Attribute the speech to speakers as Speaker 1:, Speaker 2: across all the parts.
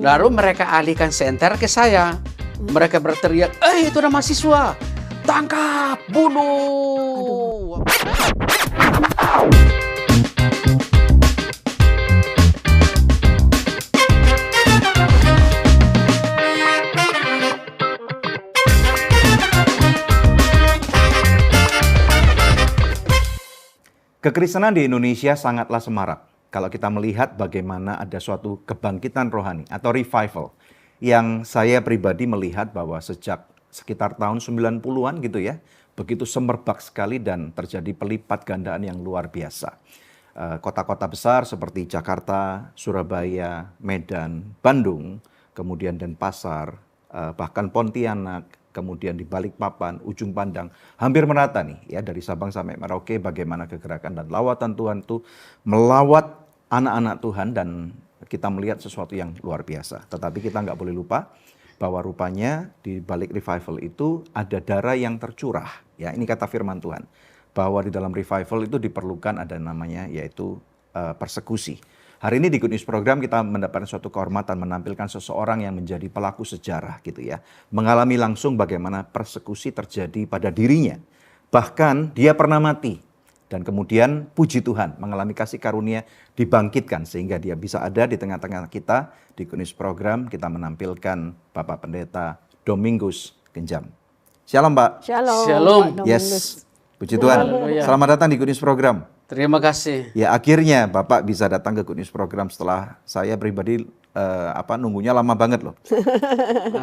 Speaker 1: Lalu mereka alihkan senter ke saya. Mereka berteriak, itu ada mahasiswa, tangkap, bunuh.
Speaker 2: Kekristenan di Indonesia sangatlah semarak kalau kita melihat bagaimana ada suatu kebangkitan rohani atau revival yang saya pribadi melihat bahwa sejak sekitar tahun 90-an gitu ya, begitu semerbak sekali dan terjadi pelipat gandaan yang luar biasa. Kota-kota besar seperti Jakarta, Surabaya, Medan, Bandung, kemudian Denpasar, bahkan Pontianak, kemudian di Balikpapan, Ujung Pandang, hampir merata nih ya, dari Sabang sampai Merauke, bagaimana kegerakan dan lawatan Tuhan itu melawat anak-anak Tuhan, dan kita melihat sesuatu yang luar biasa. Tetapi kita nggak boleh lupa bahwa rupanya di balik revival itu ada darah yang tercurah. Ya, ini kata firman Tuhan, bahwa di dalam revival itu diperlukan ada namanya yaitu persekusi. Hari ini di Good News Program kita mendapatkan suatu kehormatan menampilkan seseorang yang menjadi pelaku sejarah gitu ya. Mengalami langsung bagaimana persekusi terjadi pada dirinya. Bahkan dia pernah mati dan kemudian puji Tuhan mengalami kasih karunia dibangkitkan sehingga dia bisa ada di tengah-tengah kita. Di Good News Program kita menampilkan Bapak Pendeta Domingus Genjam. Shalom Pak.
Speaker 3: Shalom.
Speaker 1: Shalom.
Speaker 3: Pak
Speaker 2: Yes,
Speaker 3: Domingus.
Speaker 2: puji Tuhan.
Speaker 1: Haleluya.
Speaker 2: Selamat datang di Good News Program.
Speaker 1: Terima kasih.
Speaker 2: Ya, akhirnya Bapak bisa datang ke Good News Program setelah saya pribadi nunggunya lama banget loh.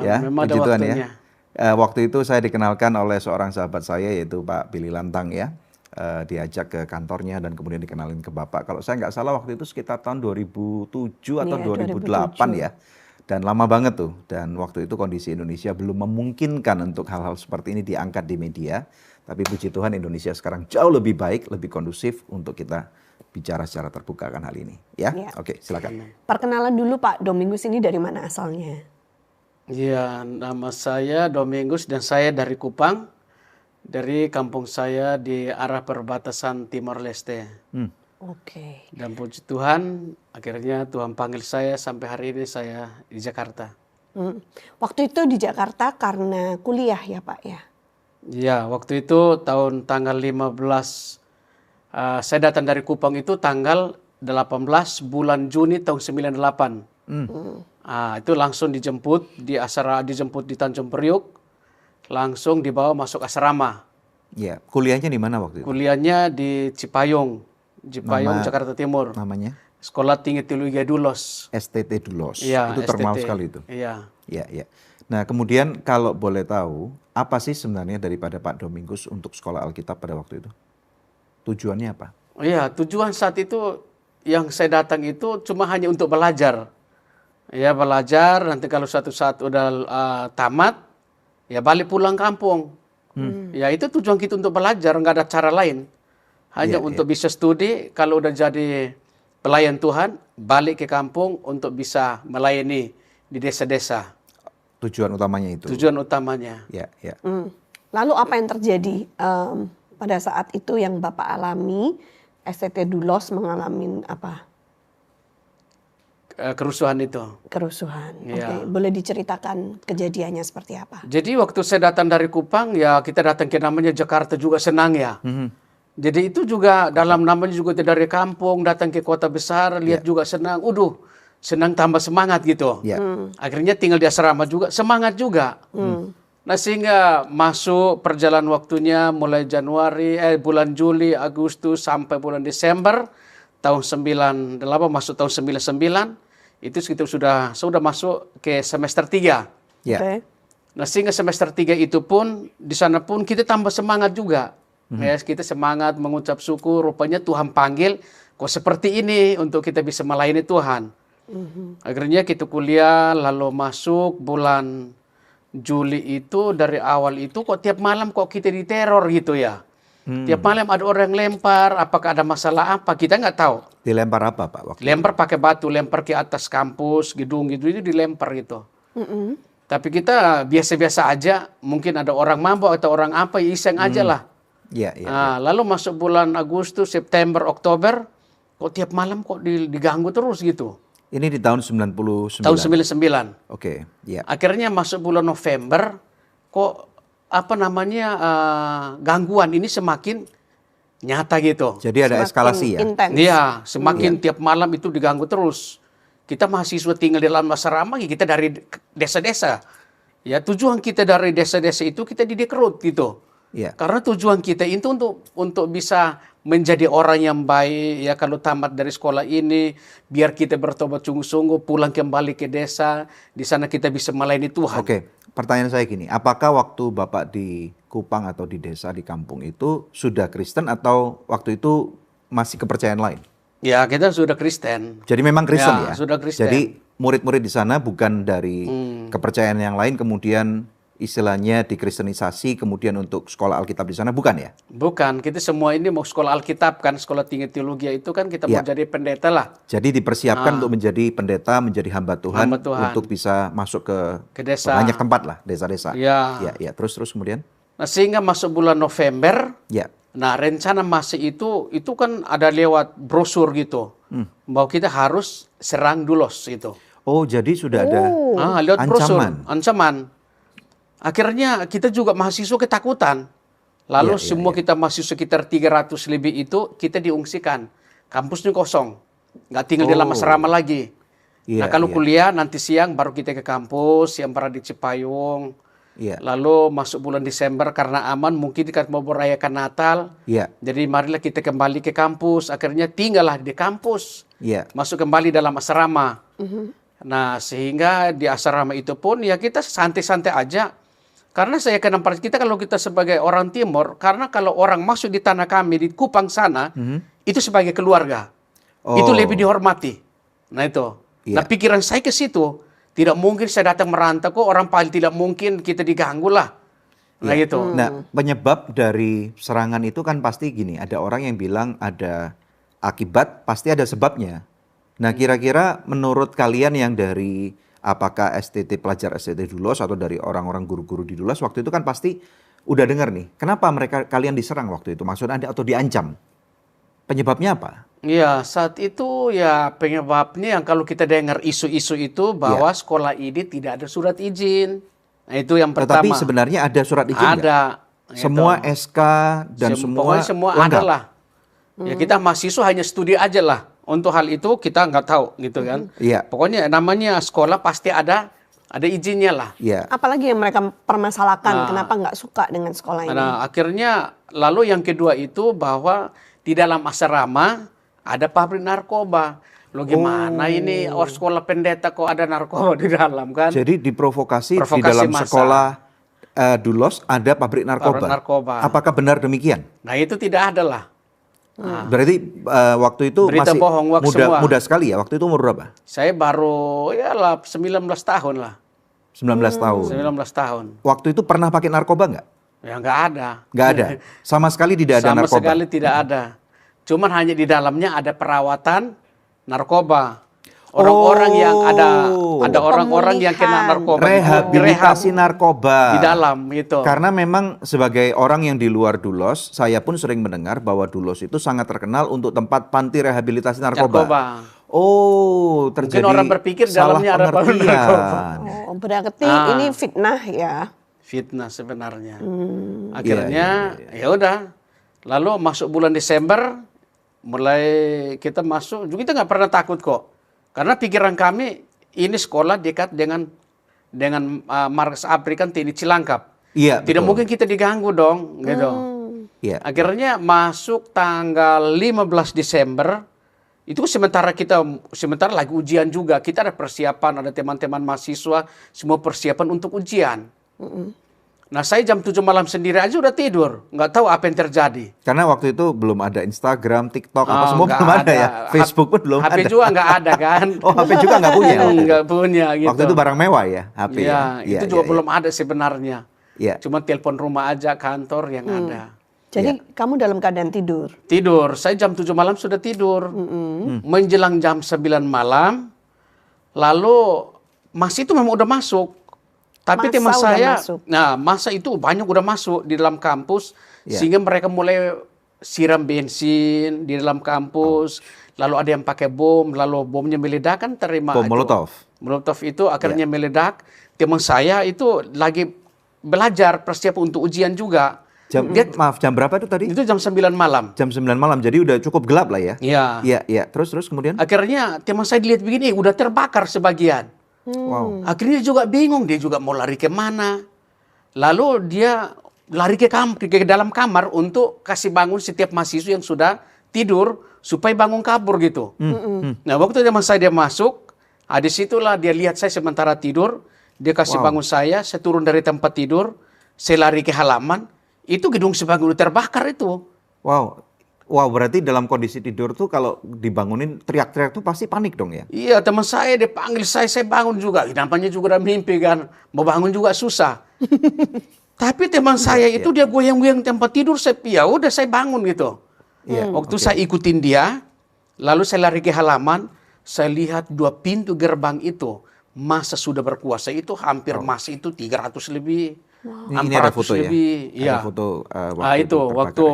Speaker 2: Ya,
Speaker 1: memang ada
Speaker 2: puji Tuhan
Speaker 1: waktunya.
Speaker 2: ya. Waktu itu saya dikenalkan oleh seorang sahabat saya yaitu Pak Billy Lantang ya. Diajak ke kantornya dan kemudian dikenalin ke Bapak. Kalau saya nggak salah waktu itu sekitar tahun 2007 atau 2008 ya. Dan lama banget tuh. Dan waktu itu kondisi Indonesia belum memungkinkan untuk hal-hal seperti ini diangkat di media. Tapi puji Tuhan Indonesia sekarang jauh lebih baik, lebih kondusif untuk kita bicara secara terbuka akan hal ini. Ya,
Speaker 3: Ya.
Speaker 2: Oke, silakan.
Speaker 3: Perkenalan dulu Pak Domingus, ini dari mana asalnya?
Speaker 1: Ya, nama saya Domingus dan saya dari Kupang. Dari kampung saya di arah perbatasan Timor Leste.
Speaker 3: Oke.
Speaker 1: Dan puji Tuhan, akhirnya Tuhan panggil saya sampai hari ini saya di Jakarta.
Speaker 3: Waktu itu di Jakarta karena kuliah ya Pak ya?
Speaker 1: Ya, waktu itu tanggal 15, saya datang dari Kupang itu tanggal 18 bulan Juni tahun 98. Itu langsung dijemput di Tanjung Priuk, langsung dibawa masuk asrama.
Speaker 2: Ya, kuliahnya di mana waktu itu?
Speaker 1: Kuliahnya di Cipayung, Jakarta Timur.
Speaker 2: Namanya
Speaker 1: Sekolah Tinggi Teologi Dulos.
Speaker 2: STT Dulos.
Speaker 1: Iya,
Speaker 2: Itu terkenal
Speaker 1: STT.
Speaker 2: sekali itu.
Speaker 1: Iya.
Speaker 2: Ya, ya. Nah, kemudian kalau boleh tahu, apa sih sebenarnya daripada Pak Domingus untuk sekolah Alkitab pada waktu itu? Tujuannya apa?
Speaker 1: Iya, tujuan saat itu yang saya datang itu cuma hanya untuk belajar. Ya, belajar, nanti kalau suatu saat udah tamat, ya balik pulang kampung. Ya, itu tujuan kita untuk belajar, nggak ada cara lain. Hanya untuk bisa studi, kalau udah jadi pelayan Tuhan, balik ke kampung untuk bisa melayani di desa-desa.
Speaker 2: Tujuan utamanya itu.
Speaker 1: Tujuan utamanya.
Speaker 2: Ya, ya.
Speaker 3: Lalu apa yang terjadi pada saat itu yang Bapak alami? STT Dulos mengalami apa?
Speaker 1: Kerusuhan itu.
Speaker 3: Kerusuhan.
Speaker 1: Iya.
Speaker 3: Oke. Boleh diceritakan kejadiannya seperti apa?
Speaker 1: Jadi waktu saya datang dari Kupang, ya kita datang ke namanya Jakarta juga senang ya. Jadi itu juga dalam namanya juga dari kampung, datang ke kota besar, lihat juga senang. Senang tambah semangat gitu.
Speaker 2: Ya.
Speaker 1: Akhirnya tinggal di asrama juga, semangat juga. Nah sehingga masuk perjalanan waktunya mulai bulan Juli, Agustus sampai bulan Desember tahun 98 masuk tahun 99. Itu kita sudah masuk ke semester 3.
Speaker 2: Ya.
Speaker 3: Oke.
Speaker 1: Nah sehingga semester 3 itu pun, di sana pun kita tambah semangat juga. Ya, kita semangat mengucap syukur, rupanya Tuhan panggil kok seperti ini untuk kita bisa melayani Tuhan. Akhirnya kita kuliah, lalu masuk bulan Juli itu, dari awal itu kok tiap malam kok kita diteror gitu ya. Tiap malam ada orang yang lempar, apakah ada masalah apa, kita nggak tahu.
Speaker 2: Dilempar apa Pak waktu
Speaker 1: Lempar pakai batu, lempar ke atas kampus, gedung gitu, itu dilempar gitu. Tapi kita biasa-biasa aja, mungkin ada orang mabuk atau orang apa, iseng aja lah.
Speaker 2: Ya, ya.
Speaker 1: Nah, lalu masuk bulan Agustus, September, Oktober, kok tiap malam kok diganggu terus gitu.
Speaker 2: Ini di tahun 99.
Speaker 1: tahun 99.
Speaker 2: Oke, ya.
Speaker 1: Akhirnya masuk bulan November, kok apa namanya gangguan ini semakin nyata gitu.
Speaker 2: Jadi ada
Speaker 3: Semakin
Speaker 2: eskalasi ya.
Speaker 3: intens.
Speaker 1: Iya, semakin tiap malam itu diganggu terus. Kita mahasiswa tinggal di dalam asrama, kita dari desa-desa. Ya, tujuan kita dari desa-desa itu kita direkrut gitu.
Speaker 2: Iya.
Speaker 1: Karena tujuan kita itu untuk bisa menjadi orang yang baik, ya kalau tamat dari sekolah ini, biar kita bertobat sungguh-sungguh, pulang kembali ke desa, di sana kita bisa melayani Tuhan.
Speaker 2: Oke, pertanyaan saya gini, apakah waktu Bapak di Kupang atau di desa, di kampung itu sudah Kristen atau waktu itu masih kepercayaan lain?
Speaker 1: Ya, kita sudah Kristen.
Speaker 2: Jadi memang Kristen ya?
Speaker 1: Sudah Kristen.
Speaker 2: Jadi murid-murid di sana bukan dari kepercayaan yang lain, kemudian istilahnya dikristenisasi, kemudian untuk sekolah Alkitab di sana, bukan ya?
Speaker 1: Bukan, kita semua ini mau sekolah Alkitab kan, sekolah tinggi teologi itu kan kita mau
Speaker 2: Ya.
Speaker 1: jadi pendeta lah
Speaker 2: Jadi dipersiapkan untuk menjadi pendeta, menjadi hamba Tuhan,
Speaker 1: Hamba Tuhan.
Speaker 2: untuk bisa masuk
Speaker 1: ke desa.
Speaker 2: banyak tempat lah, desa-desa.
Speaker 1: Ya.
Speaker 2: Ya, terus kemudian?
Speaker 1: Nah, sehingga masuk bulan November,
Speaker 2: Ya,
Speaker 1: nah rencana masuk itu kan ada lewat brosur gitu, bahwa kita harus serang Dulos itu.
Speaker 2: oh jadi sudah ada
Speaker 1: Lewat brosur,
Speaker 2: ancaman.
Speaker 1: ancaman. Akhirnya kita juga mahasiswa ketakutan. Lalu
Speaker 2: Iya,
Speaker 1: semua kita mahasiswa sekitar 300 lebih itu kita diungsikan. Kampusnya kosong. Nggak tinggal di dalam asrama lagi.
Speaker 2: Iya,
Speaker 1: Nah kalau
Speaker 2: iya.
Speaker 1: kuliah nanti siang baru kita ke kampus yang berada di Cipayung.
Speaker 2: Iya,
Speaker 1: Lalu masuk bulan Desember karena aman mungkin kita mau merayakan Natal.
Speaker 2: iya,
Speaker 1: Jadi marilah kita kembali ke kampus. Akhirnya tinggallah di kampus.
Speaker 2: iya.
Speaker 1: Masuk kembali dalam asrama. Nah sehingga di asrama itu pun ya kita santai-santai aja. Karena saya kenal kita kalau kita sebagai orang Timur, karena kalau orang masuk di tanah kami di Kupang sana, itu sebagai keluarga.
Speaker 2: Oh.
Speaker 1: Itu lebih dihormati. Nah itu.
Speaker 2: Iya.
Speaker 1: Nah pikiran saya ke situ. Tidak mungkin saya datang merantau kok orang paling tidak mungkin kita diganggu lah. Nah itu.
Speaker 2: Nah, penyebab dari serangan itu kan pasti gini, ada orang yang bilang ada akibat, pasti ada sebabnya. Nah, kira-kira menurut kalian yang dari apakah STT pelajar STT Dulos atau dari orang-orang guru-guru di Dulos waktu itu kan pasti udah dengar nih, kenapa kalian diserang waktu itu? Maksudnya atau diancam? Penyebabnya apa?
Speaker 1: Ya saat itu ya penyebabnya yang kalau kita dengar isu-isu itu bahwa
Speaker 2: Iya.
Speaker 1: sekolah ini tidak ada surat izin. Nah itu yang pertama.
Speaker 2: Tetapi sebenarnya ada surat izin nggak?
Speaker 1: Ada.
Speaker 2: Semua
Speaker 1: Itu.
Speaker 2: SK dan semua
Speaker 1: Pokoknya semua
Speaker 2: lengkap?
Speaker 1: ada lah. Ya kita mahasiswa hanya studi aja lah. Untuk hal itu kita nggak tahu gitu kan.
Speaker 2: Iya.
Speaker 1: Pokoknya namanya sekolah pasti ada izinnya lah.
Speaker 2: Iya.
Speaker 3: Apalagi yang mereka permasalahkan, kenapa nggak suka dengan sekolah ini?
Speaker 1: Nah akhirnya lalu yang kedua itu bahwa di dalam asrama ada pabrik narkoba. Lo gimana ini orang sekolah pendeta kok ada narkoba di dalam kan?
Speaker 2: Jadi diprovokasi di
Speaker 1: Provokasi
Speaker 2: dalam
Speaker 1: massa.
Speaker 2: sekolah Dulos ada pabrik narkoba.
Speaker 1: Pabrik narkoba.
Speaker 2: Apakah benar demikian?
Speaker 1: Nah itu tidak ada lah.
Speaker 2: Berarti waktu itu
Speaker 1: Berita
Speaker 2: masih
Speaker 1: bohong, hoax semua.
Speaker 2: muda sekali ya. Waktu itu umur berapa?
Speaker 1: Saya baru ya lah 19 tahun lah.
Speaker 2: 19 tahun.
Speaker 1: 19 tahun.
Speaker 2: Waktu itu pernah pakai narkoba nggak?
Speaker 1: Ya nggak ada.
Speaker 2: Nggak ada. Sama sekali tidak ada
Speaker 1: Sama
Speaker 2: narkoba.
Speaker 1: sekali tidak ada. Cuman hanya di dalamnya ada perawatan narkoba. Orang-orang yang ada orang-orang yang kena narkoba.
Speaker 2: Rehabilitasi
Speaker 1: Rehab
Speaker 2: narkoba.
Speaker 1: di dalam itu.
Speaker 2: Karena memang sebagai orang yang di luar Dulos, saya pun sering mendengar bahwa Dulos itu sangat terkenal untuk tempat panti rehabilitasi narkoba. Oh, terjadi
Speaker 1: orang berpikir
Speaker 2: salah
Speaker 1: dalamnya ada pabrik
Speaker 2: pengertian.
Speaker 1: narkoba.
Speaker 3: Oh, berarti ini fitnah ya.
Speaker 1: Fitnah sebenarnya. Akhirnya ya udah. Lalu masuk bulan Desember mulai kita masuk, juga kita nggak pernah takut kok. Karena pikiran kami ini sekolah dekat dengan Markas ABRI kan TNI Cilangkap.
Speaker 2: Iya,
Speaker 1: Tidak
Speaker 2: betul.
Speaker 1: mungkin kita diganggu dong, gitu.
Speaker 2: Iya.
Speaker 1: Akhirnya masuk tanggal 15 Desember, itu sementara lagi ujian juga. Kita ada persiapan, ada teman-teman mahasiswa, semua persiapan untuk ujian. Nah saya jam 7 malam sendiri aja udah tidur, nggak tahu apa yang terjadi.
Speaker 2: Karena waktu itu belum ada Instagram, TikTok, apa
Speaker 1: Oh,
Speaker 2: semua
Speaker 1: nggak
Speaker 2: belum ada ya.
Speaker 1: ada.
Speaker 2: Facebook pun belum
Speaker 1: HP
Speaker 2: ada.
Speaker 1: juga nggak ada kan.
Speaker 2: Oh, HP juga nggak punya. waktu itu?
Speaker 1: Nggak punya gitu.
Speaker 2: Waktu itu barang mewah ya, HP.
Speaker 1: Iya,
Speaker 2: ya?
Speaker 1: itu juga belum ada sebenarnya.
Speaker 2: Iya.
Speaker 1: Cuma telepon rumah aja, kantor yang ada.
Speaker 3: Jadi kamu dalam keadaan tidur.
Speaker 1: Tidur, saya jam 7 malam sudah tidur. Menjelang jam 9 malam, lalu masih itu memang udah masuk. Tapi
Speaker 3: Massa
Speaker 1: teman
Speaker 3: udah
Speaker 1: saya,
Speaker 3: masuk.
Speaker 1: nah masa itu banyak udah masuk di dalam kampus,
Speaker 2: Ya.
Speaker 1: sehingga mereka mulai siram bensin di dalam kampus, lalu ada yang pakai bom, lalu bomnya meledak kan terima
Speaker 2: Bom
Speaker 1: itu.
Speaker 2: Molotov.
Speaker 1: Molotov itu akhirnya meledak. Teman saya itu lagi belajar persiapan untuk ujian juga.
Speaker 2: Maaf, jam berapa itu tadi?
Speaker 1: Itu jam 9 malam.
Speaker 2: Jam 9 malam, jadi udah cukup gelap lah ya?
Speaker 1: Iya.
Speaker 2: Iya, iya. Terus kemudian?
Speaker 1: Akhirnya teman saya dilihat begini, udah terbakar sebagian.
Speaker 2: Wow.
Speaker 1: Akhirnya dia juga bingung, dia juga mau lari kemana. Lalu dia lari ke dalam kamar untuk kasih bangun setiap mahasiswa yang sudah tidur supaya bangun kabur gitu. Nah, waktu dia masuk, disitulah dia lihat saya sementara tidur, dia kasih bangun saya turun dari tempat tidur, saya lari ke halaman, itu gedung sebagian udah terbakar itu.
Speaker 2: Wow. Wow, berarti dalam kondisi tidur tuh kalau dibangunin teriak-teriak tuh pasti panik dong ya?
Speaker 1: Iya, teman saya dia panggil saya bangun juga. Namanya juga udah mimpi kan, mau bangun juga susah. Tapi teman saya itu dia goyang-goyang tempat tidur, ya udah saya bangun gitu. Waktu saya ikutin dia, lalu saya lari ke halaman, saya lihat 2 pintu gerbang itu, masa sudah berkuasa itu hampir masa itu 300 lebih.
Speaker 2: Ini ada
Speaker 1: 400
Speaker 2: foto ya?
Speaker 1: lebih. Iya.
Speaker 2: Ada foto
Speaker 1: Waktu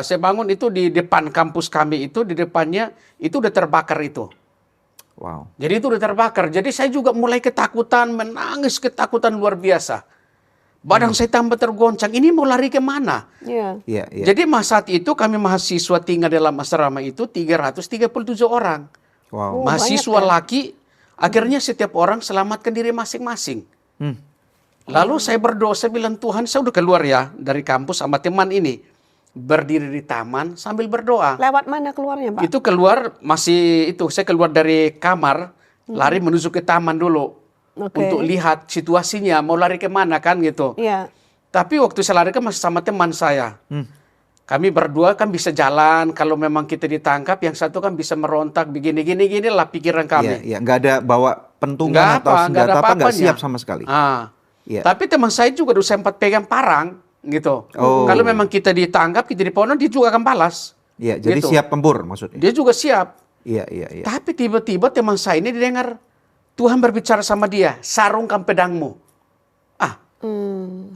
Speaker 1: saya bangun itu di depan kampus kami itu, di depannya itu udah terbakar itu.
Speaker 2: Wow.
Speaker 1: Jadi itu udah terbakar. Jadi saya juga mulai ketakutan, menangis ketakutan luar biasa. Badan saya tambah tergoncang. Ini mau lari kemana?
Speaker 3: Iya.
Speaker 2: Iya, iya.
Speaker 1: Jadi saat itu kami mahasiswa tinggal dalam asrama itu 337 orang.
Speaker 2: Wow.
Speaker 1: Mahasiswa
Speaker 3: banyak ya?
Speaker 1: laki, akhirnya setiap orang selamatkan diri masing-masing. Lalu saya berdoa, saya bilang Tuhan saya udah keluar ya dari kampus sama teman ini. Berdiri di taman sambil berdoa.
Speaker 3: Lewat mana keluarnya, Pak?
Speaker 1: Itu keluar saya keluar dari kamar, lari menuju ke taman dulu.
Speaker 3: Oke.
Speaker 1: Untuk lihat situasinya, mau lari kemana kan gitu.
Speaker 3: Iya.
Speaker 1: Tapi waktu saya lari kan masih sama teman saya. Kami berdua kan bisa jalan, kalau memang kita ditangkap, yang satu kan bisa merontak, begini lah pikiran kami.
Speaker 2: Iya, iya. Nggak ada bawa pentungan
Speaker 1: Nggak
Speaker 2: atau
Speaker 1: apa, nggak
Speaker 2: senjata
Speaker 1: ada
Speaker 2: apa, nggak
Speaker 1: apa-apanya.
Speaker 2: siap sama sekali. Iya.
Speaker 1: Tapi teman saya juga udah sempat pegang parang gitu.
Speaker 2: Oh.
Speaker 1: Kalau memang kita ditangkap, kita dipono, dia juga akan balas.
Speaker 2: Iya, jadi
Speaker 1: Gitu.
Speaker 2: siap tempur maksudnya.
Speaker 1: Dia juga siap.
Speaker 2: Iya, iya, iya.
Speaker 1: Tapi tiba-tiba teman saya ini didengar Tuhan berbicara sama dia, sarungkan pedangmu.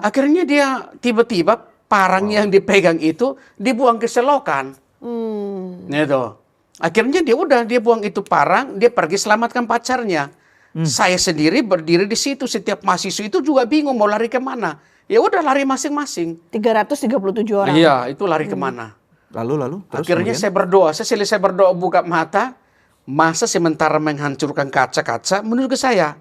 Speaker 1: Akhirnya dia tiba-tiba parang yang dipegang itu dibuang ke selokan. Gitu. Akhirnya dia buang itu parang, dia pergi selamatkan pacarnya. Saya sendiri berdiri di situ, setiap mahasiswa itu juga bingung mau lari kemana. Ya udah lari masing-masing.
Speaker 3: 337 orang.
Speaker 1: Iya, itu lari kemana.
Speaker 2: Lalu terus
Speaker 1: Akhirnya
Speaker 2: kemudian?
Speaker 1: saya berdoa, saya selesai berdoa buka mata, masa sementara menghancurkan kaca-kaca menuju ke saya.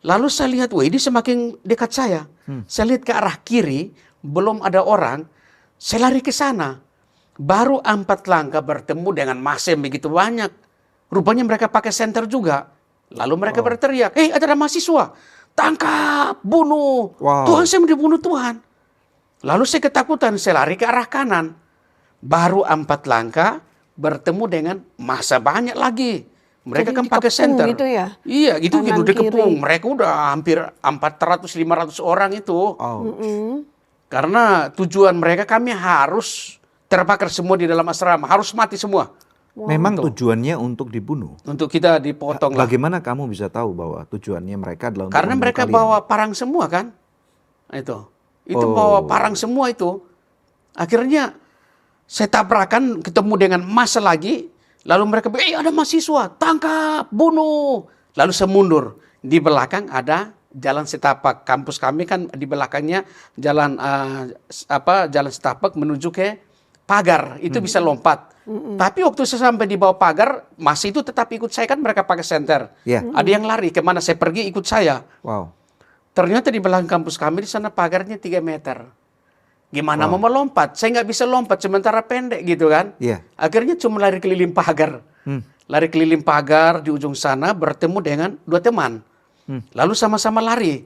Speaker 1: Lalu saya lihat, wah ini semakin dekat saya. Saya lihat ke arah kiri, belum ada orang, saya lari ke sana. Baru 4 langkah bertemu dengan massa yang begitu banyak. Rupanya mereka pakai senter juga. Lalu mereka berteriak, ada mahasiswa, tangkap, bunuh.
Speaker 2: Wow.
Speaker 1: Tuhan, saya mau dibunuh Tuhan. Lalu saya ketakutan, saya lari ke arah kanan. Baru 4 langkah bertemu dengan massa banyak lagi. Mereka
Speaker 3: Jadi
Speaker 1: kan pakai
Speaker 3: dikepung
Speaker 1: senter.
Speaker 3: gitu ya?
Speaker 1: Iya, itu
Speaker 3: Kanan,
Speaker 1: gitu dikepung.
Speaker 3: kiri.
Speaker 1: Mereka udah hampir 400-500 orang itu. Karena tujuan mereka kami harus terbakar semua di dalam asrama. Harus mati semua.
Speaker 2: Memang tujuannya untuk dibunuh.
Speaker 1: Untuk kita dipotong lah.
Speaker 2: Bagaimana kamu bisa tahu bahwa tujuannya mereka adalah untuk
Speaker 1: Karena
Speaker 2: membunuh
Speaker 1: mereka
Speaker 2: kalian?
Speaker 1: bawa parang semua kan. Itu bawa parang semua itu. Akhirnya saya tabrakan ketemu dengan massa lagi. Lalu mereka bilang, ada mahasiswa, tangkap, bunuh. Lalu saya mundur. Di belakang ada jalan setapak. Kampus kami kan di belakangnya jalan jalan setapak menuju ke pagar. Itu bisa lompat. Tapi waktu saya sampai di bawah pagar, massa itu tetap ikut saya kan mereka pakai senter.
Speaker 2: Iya.
Speaker 1: Ada yang lari, kemana saya pergi ikut saya.
Speaker 2: Wow.
Speaker 1: Ternyata di belakang kampus kami di sana pagarnya 3 meter. Gimana mau melompat? Saya nggak bisa lompat sementara pendek gitu kan.
Speaker 2: Iya.
Speaker 1: Akhirnya cuma lari keliling pagar. Lari keliling pagar di ujung sana bertemu dengan 2 teman. Lalu sama-sama lari.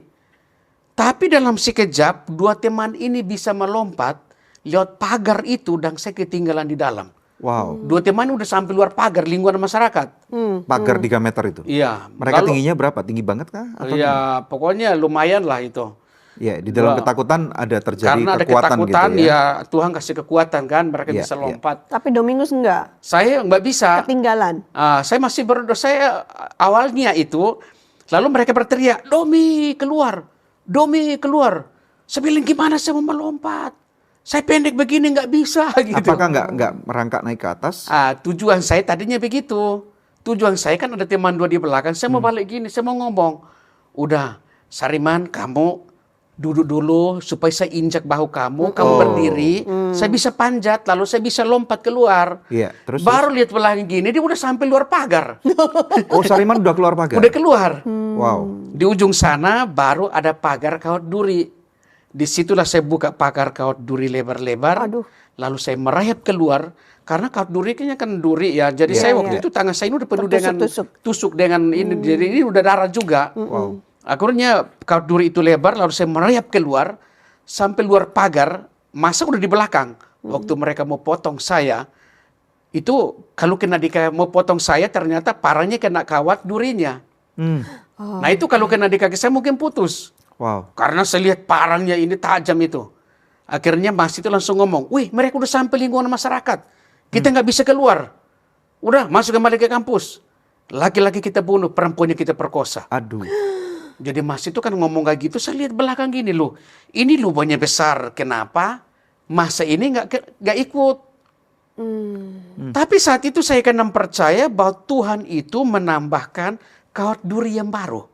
Speaker 1: Tapi dalam sekejap 2 teman ini bisa melompat lewat pagar itu dan saya ketinggalan di dalam.
Speaker 2: Wow.
Speaker 1: 2 teman udah sampai luar pagar lingkungan masyarakat.
Speaker 2: Pagar 3 meter itu.
Speaker 1: Iya.
Speaker 2: Mereka
Speaker 1: Lalu-
Speaker 2: tingginya berapa? Tinggi banget kah? Atau
Speaker 1: Iya, pokoknya lumayan lah itu.
Speaker 2: ya, di dalam
Speaker 1: Wah.
Speaker 2: ketakutan ada terjadi
Speaker 1: Karena ada
Speaker 2: kekuatan
Speaker 1: ketakutan,
Speaker 2: gitu ya.
Speaker 1: ya Tuhan kasih kekuatan kan, mereka
Speaker 2: Iya,
Speaker 1: bisa
Speaker 2: iya.
Speaker 1: lompat.
Speaker 3: Tapi Dominus enggak,
Speaker 1: Saya nggak bisa.
Speaker 3: ketinggalan.
Speaker 1: Saya masih berdoa. Saya awalnya itu, lalu mereka berteriak, Domi keluar, Domi keluar. Saya bilang gimana saya mau melompat? Saya pendek begini nggak bisa gitu.
Speaker 2: Apakah nggak merangkak naik ke atas?
Speaker 1: Tujuan saya tadinya begitu. Tujuan saya kan ada teman dua di belakang. Saya mau balik gini, saya mau ngomong. Udah, Sariman, kamu duduk dulu supaya saya injak bahu kamu. Kamu berdiri, saya bisa panjat, lalu saya bisa lompat keluar.
Speaker 2: Iya, terus
Speaker 1: Baru lihat belakang gini, dia udah sampai luar pagar.
Speaker 2: oh, Sariman udah keluar pagar.
Speaker 1: Udah keluar.
Speaker 2: Wow.
Speaker 1: Di ujung sana baru ada pagar kawat duri. Disitulah saya buka pagar kawat duri lebar-lebar.
Speaker 3: Aduh.
Speaker 1: Lalu saya merayap keluar. Karena kawat duri kayaknya kan duri ya. Jadi saya waktu itu tangan saya ini udah penuh dengan tusuk dengan ini. Jadi ini udah darah juga.
Speaker 2: Wow.
Speaker 1: Akhirnya kawat duri itu lebar. Lalu saya merayap keluar. Sampai luar pagar. Masa udah di belakang. Waktu mereka mau potong saya. Itu kalau mau potong saya ternyata parahnya kena kawat durinya. Nah itu kalau kena di kaki saya mungkin putus.
Speaker 2: Wow.
Speaker 1: Karena saya lihat parangnya ini tajam itu. Akhirnya Mas itu langsung ngomong, wih mereka udah sampai lingkungan masyarakat. Kita nggak bisa keluar. Udah masuk kembali ke kampus. Laki-laki kita bunuh, perempuannya kita perkosa.
Speaker 2: Aduh.
Speaker 1: Jadi Mas itu kan ngomong kayak gitu, saya lihat belakang gini loh. Ini lubangnya besar, kenapa? Masa ini nggak ikut. Tapi saat itu saya kan percaya bahwa Tuhan itu menambahkan kawat duri yang baru.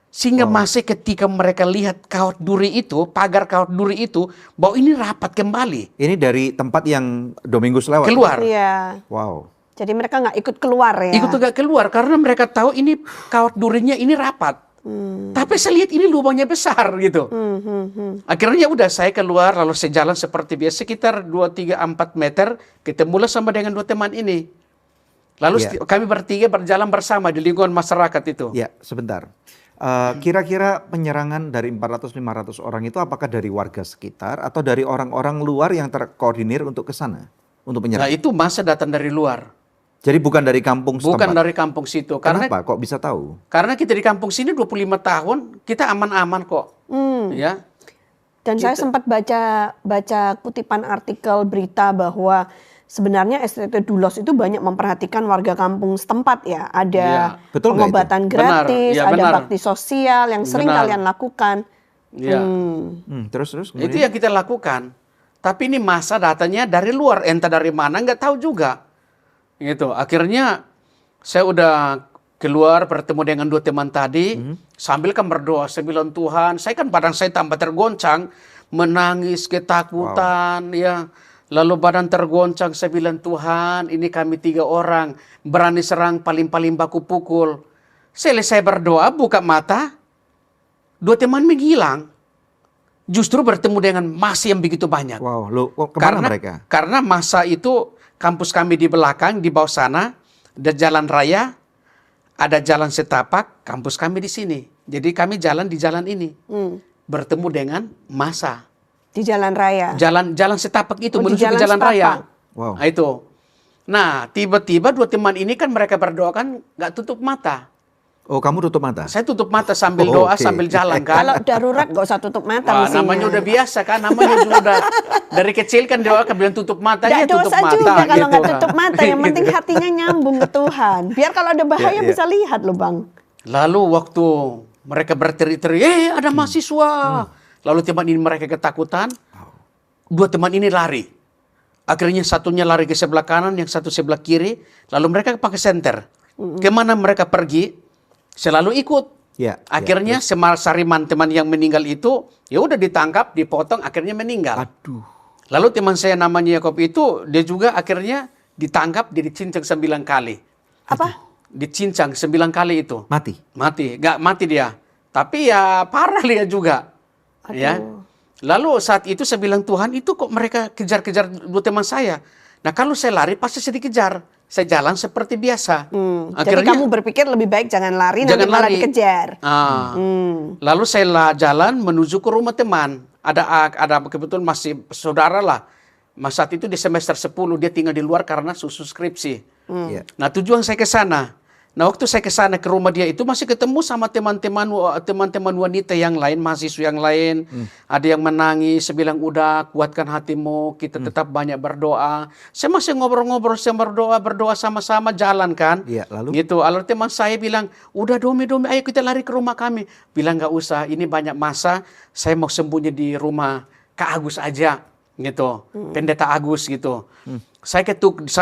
Speaker 1: Sehingga masih ketika mereka lihat kawat duri itu, pagar kawat duri itu, bahwa ini rapat kembali.
Speaker 2: Ini dari tempat yang Domingus lewat.
Speaker 1: Keluar.
Speaker 3: Iya.
Speaker 2: Wow.
Speaker 3: Jadi mereka nggak ikut keluar ya?
Speaker 1: Ikut nggak keluar karena mereka tahu ini kawat durinya ini rapat. Tapi saya lihat ini lubangnya besar gitu. Akhirnya udah saya keluar lalu saya jalan seperti biasa sekitar 2, 3, 4 meter. Ketemulah sama dengan dua teman ini. Lalu kami bertiga berjalan bersama di lingkungan masyarakat itu.
Speaker 2: Ya, sebentar. Kira-kira penyerangan dari 400-500 orang itu apakah dari warga sekitar atau dari orang-orang luar yang terkoordinir untuk ke sana untuk
Speaker 1: Nah
Speaker 2: menyerang?
Speaker 1: itu masa datang dari luar.
Speaker 2: Jadi bukan dari kampung setempat?
Speaker 1: Bukan dari kampung situ.
Speaker 2: Kenapa kok bisa tahu?
Speaker 1: Karena kita di kampung sini 25 tahun, kita aman-aman kok. Ya.
Speaker 3: Dan saya sempat baca kutipan artikel berita bahwa sebenarnya STT Dulos itu banyak memperhatikan warga kampung setempat ya. Ada
Speaker 2: Betul nggak
Speaker 3: pengobatan
Speaker 1: itu?
Speaker 3: gratis,
Speaker 1: Benar. Ya,
Speaker 3: ada
Speaker 1: benar.
Speaker 3: bakti sosial yang sering
Speaker 1: Benar.
Speaker 3: kalian lakukan.
Speaker 1: Ya.
Speaker 2: Terus
Speaker 1: Itu
Speaker 2: kemudian?
Speaker 1: yang kita lakukan. Tapi ini masa datanya dari luar, entah dari mana nggak tahu juga. Gitu. Akhirnya saya udah keluar bertemu dengan dua teman tadi, sambil kan berdoa, saya bilang Tuhan, saya kan badan saya tambah tergoncang, menangis, ketakutan, ya. Lalu badan tergoncang, saya bilang Tuhan, ini kami 3 orang, berani serang paling-paling baku pukul. Selesai berdoa, buka mata, dua teman menghilang. Justru bertemu dengan massa yang begitu banyak.
Speaker 2: Wow, lo kemana mereka?
Speaker 1: Karena masa itu kampus kami di belakang, di bawah sana, ada jalan raya, ada jalan setapak, kampus kami di sini. Jadi kami jalan di jalan ini, bertemu dengan massa.
Speaker 3: Di jalan raya.
Speaker 1: Jalan setapak itu menuju
Speaker 3: jalan
Speaker 1: ke jalan
Speaker 3: setapak.
Speaker 1: raya.
Speaker 2: Wow.
Speaker 1: Nah, itu. Nah, tiba-tiba dua teman ini kan mereka berdoa kan nggak tutup mata.
Speaker 2: Oh, kamu tutup mata?
Speaker 1: Saya tutup mata sambil
Speaker 2: Oh,
Speaker 1: doa,
Speaker 2: oke.
Speaker 1: sambil jalan kan.
Speaker 3: Kalau darurat gak usah tutup mata
Speaker 1: Wah,
Speaker 3: mestinya.
Speaker 1: namanya udah biasa kan, namanya udah dari kecil kan doa bilang tutup mata,
Speaker 3: Nggak
Speaker 1: ya tutup
Speaker 3: dosa
Speaker 1: mata.
Speaker 3: juga kalau
Speaker 1: gitu.
Speaker 3: nggak tutup mata. Yang penting hatinya nyambung ke Tuhan. Biar kalau ada bahaya bisa lihat loh Bang.
Speaker 1: Lalu waktu mereka berteri-teri, ada mahasiswa. Lalu teman ini mereka ketakutan, dua teman ini lari. Akhirnya satunya lari ke sebelah kanan, yang satu sebelah kiri. Lalu mereka pakai senter. Kemana mereka pergi, selalu ikut.
Speaker 2: Ya.
Speaker 1: Akhirnya Sariman teman yang meninggal itu, ya udah ditangkap, dipotong, akhirnya meninggal.
Speaker 2: Aduh.
Speaker 1: Lalu teman saya namanya Yakob itu, dia juga akhirnya ditangkap, dia dicincang 9 kali.
Speaker 3: Apa?
Speaker 1: Dicincang 9 kali itu.
Speaker 2: Mati?
Speaker 1: Mati, nggak mati dia. Tapi ya parah dia juga. Ya. Lalu saat itu saya bilang, Tuhan itu kok mereka kejar-kejar dua teman saya. Nah kalau saya lari pasti saya dikejar. Saya jalan seperti biasa.
Speaker 3: Jadi kamu berpikir lebih baik jangan lari, nanti
Speaker 1: Jangan
Speaker 3: malah
Speaker 1: lari.
Speaker 3: dikejar.
Speaker 1: Lalu saya jalan menuju ke rumah teman. Ada kebetulan masih saudara lah. Mas saat itu di semester 10 dia tinggal di luar karena susu skripsi.
Speaker 2: Ya.
Speaker 1: Nah tujuan saya ke sana. Nah waktu saya ke sana ke rumah dia itu masih ketemu sama teman-teman wanita yang lain, mahasiswa yang lain. Ada yang menangis, saya bilang udah kuatkan hatimu, kita tetap banyak berdoa. Saya masih ngobrol-ngobrol, saya berdoa sama-sama jalan kan.
Speaker 2: Iya, lalu?
Speaker 1: Gitu. Lalu teman saya bilang, udah Domi, ayo kita lari ke rumah kami. Bilang nggak usah, ini banyak masa, saya mau sembunyi di rumah Kak Agus aja. gitu, Pendeta Agus gitu. Saya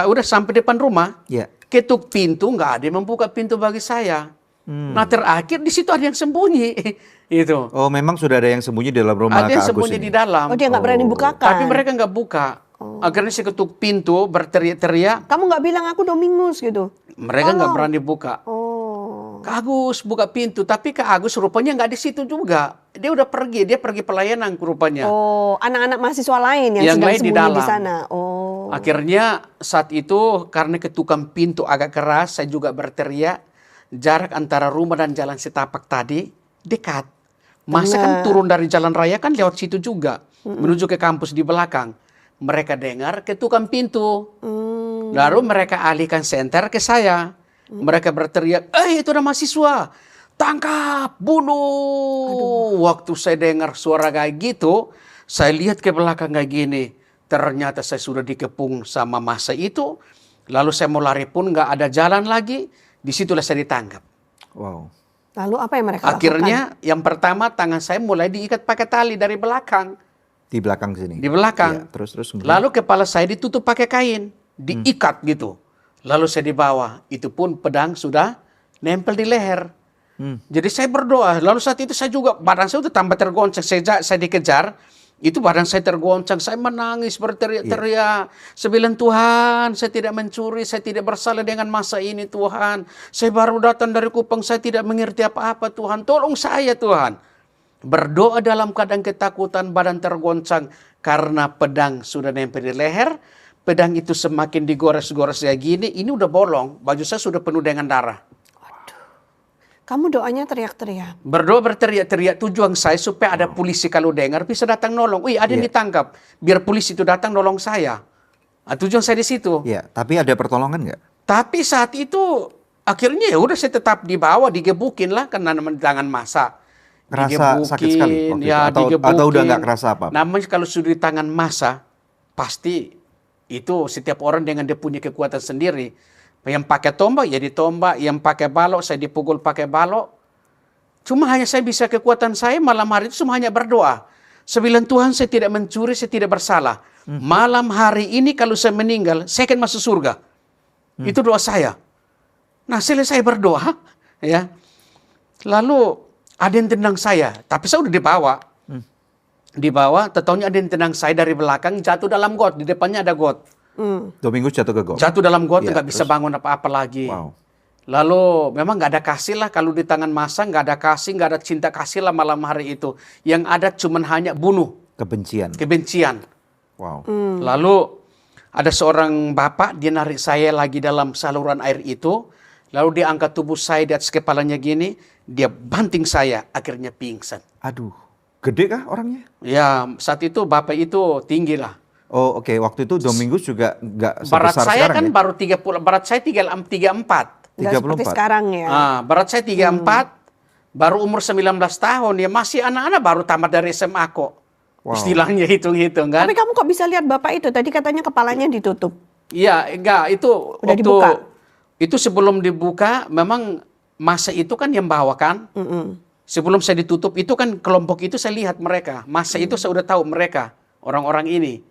Speaker 1: udah sampai depan rumah,
Speaker 2: Ya.
Speaker 1: ketuk pintu, nggak ada yang membuka pintu bagi saya. Nah terakhir di situ ada yang sembunyi, itu.
Speaker 2: Oh, memang sudah ada yang sembunyi di dalam rumah
Speaker 1: Ada yang
Speaker 2: Kak Agus
Speaker 1: sembunyi
Speaker 2: ini.
Speaker 1: di dalam.
Speaker 3: Oh dia nggak berani bukakan.
Speaker 1: Tapi mereka nggak buka. Akhirnya saya ketuk pintu, berteriak-teriak.
Speaker 3: Kamu nggak bilang aku Domingus gitu?
Speaker 1: Mereka nggak berani buka.
Speaker 3: Oh.
Speaker 1: Kak Agus buka pintu, tapi Kak Agus rupanya nggak di situ juga. Dia udah pergi, dia pergi pelayanan rupanya.
Speaker 3: Oh, anak-anak mahasiswa lain yang sedang
Speaker 1: lain di
Speaker 3: sembunyi di
Speaker 1: dalam.
Speaker 3: sana. Oh.
Speaker 1: Akhirnya saat itu karena ketukan pintu agak keras, saya juga berteriak. Jarak antara rumah dan jalan setapak tadi dekat. Masa kan turun dari jalan raya kan lewat situ juga. Menuju ke kampus di belakang. Mereka dengar ketukan pintu. Lalu mereka alihkan senter ke saya. Mereka berteriak, itu ada mahasiswa. Tangkap, bunuh. Waktu saya dengar suara kayak gitu, saya lihat ke belakang kayak gini. Ternyata saya sudah dikepung sama massa itu. Lalu saya mau lari pun nggak ada jalan lagi. Disitulah saya ditangkap.
Speaker 2: Wow.
Speaker 3: Lalu apa yang mereka
Speaker 1: Akhirnya yang pertama tangan saya mulai diikat pakai tali dari belakang.
Speaker 2: Di belakang sini.
Speaker 1: Di belakang.
Speaker 2: Ya, terus kemudian.
Speaker 1: Lalu kepala saya ditutup pakai kain. Diikat gitu. Lalu saya dibawa. Itu pun pedang sudah nempel di leher. Jadi saya berdoa. Lalu saat itu saya juga, badan saya udah tambah tergoncang. Saya dikejar. Itu badan saya tergoncang, saya menangis, berteriak-teriak. Saya bilang, Tuhan, saya tidak mencuri, saya tidak bersalah dengan masa ini, Tuhan. Saya baru datang dari Kupang, saya tidak mengerti apa-apa, Tuhan. Tolong saya, Tuhan. Berdoa dalam keadaan ketakutan, badan tergoncang. Karena pedang sudah nempel di leher. Pedang itu semakin digores-gores kayak gini, ini udah bolong. Baju saya sudah penuh dengan darah.
Speaker 3: Kamu doanya teriak-teriak.
Speaker 1: Berdoa berteriak-teriak, tujuan saya supaya ada polisi kalau dengar bisa datang nolong. Wih, ada yang ditangkap. Biar polisi itu datang nolong saya. Tujuan saya di situ.
Speaker 2: Ya, tapi ada pertolongan nggak?
Speaker 1: Tapi saat itu akhirnya ya udah saya tetap dibawa, digebukin lah karena tangan massa.
Speaker 2: Kerasa sakit sekali waktu itu? Atau udah nggak kerasa apa?
Speaker 1: Namanya kalau sudah di tangan massa, pasti itu setiap orang dengan dia punya kekuatan sendiri. Yang pakai tombak ya ditombak, yang pakai balok saya dipukul pakai balok. Cuma hanya saya bisa kekuatan saya malam hari itu cuma hanya berdoa. Saya bilang, Tuhan, saya tidak mencuri, saya tidak bersalah. Malam hari ini kalau saya meninggal, saya akan masuk surga. Itu doa saya. Nah, selesai berdoa, ya. Lalu ada yang tendang saya, tapi saya udah dibawa. Dibawa, tetahunya ada yang tendang saya dari belakang, jatuh dalam got, di depannya ada got.
Speaker 2: Domingus jatuh ke got.
Speaker 1: Jatuh dalam got,
Speaker 2: Ya,
Speaker 1: nggak bisa bangun apa-apa lagi.
Speaker 2: Wow.
Speaker 1: Lalu memang nggak ada kasih lah kalau di tangan massa, nggak ada kasih, nggak ada cinta kasih lah malam hari itu. Yang ada cuman hanya bunuh, kebencian.
Speaker 2: Wow.
Speaker 1: Lalu ada seorang bapak, dia narik saya lagi dalam saluran air itu. Lalu dia angkat tubuh saya di atas kepalanya gini, dia banting saya, akhirnya pingsan.
Speaker 2: Aduh, gede kah orangnya?
Speaker 1: Ya saat itu bapak itu tinggi lah.
Speaker 2: Oh oke, waktu itu Domingus juga nggak
Speaker 1: Berat
Speaker 2: sebesar
Speaker 1: saya
Speaker 2: sekarang
Speaker 1: kan
Speaker 2: ya?
Speaker 1: baru 30, berat saya 34.
Speaker 3: Nggak seperti
Speaker 2: 34.
Speaker 3: sekarang ya.
Speaker 1: Berat saya 34, baru umur 19 tahun, ya masih anak-anak baru tamat dari SMA kok.
Speaker 2: Wow.
Speaker 1: Istilahnya hitung-hitung kan.
Speaker 3: Tapi kamu kok bisa lihat bapak itu? Tadi katanya kepalanya ditutup.
Speaker 1: Iya, enggak, itu
Speaker 3: Udah dibuka?
Speaker 1: Itu sebelum dibuka, memang masa itu kan yang bawa kan. Sebelum saya ditutup, itu kan kelompok itu saya lihat mereka. Masa itu saya udah tahu mereka, orang-orang ini.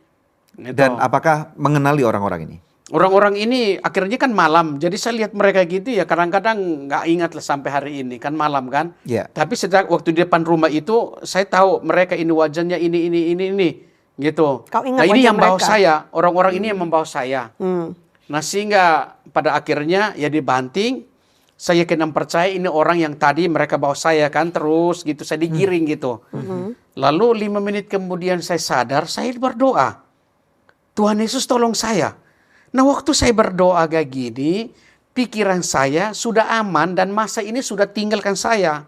Speaker 1: Gitu.
Speaker 2: Dan apakah mengenali orang-orang ini?
Speaker 1: Orang-orang ini akhirnya kan malam, jadi saya lihat mereka gitu ya kadang-kadang nggak ingat lah sampai hari ini kan malam kan.
Speaker 2: Ya.
Speaker 1: Tapi sejak waktu di depan rumah itu saya tahu mereka ini wajahnya ini gitu.
Speaker 3: Kau ingat
Speaker 1: nah ini
Speaker 3: wajah
Speaker 1: yang bawa
Speaker 3: mereka?
Speaker 1: saya, orang-orang ini yang membawa saya. Nah sehingga pada akhirnya ya dibanting, saya kena percaya ini orang yang tadi mereka bawa saya kan terus gitu, saya digiring gitu. Lalu 5 menit kemudian saya sadar, saya berdoa. Tuhan Yesus tolong saya. Nah waktu saya berdoa kayak gini, pikiran saya sudah aman dan masa ini sudah tinggalkan saya.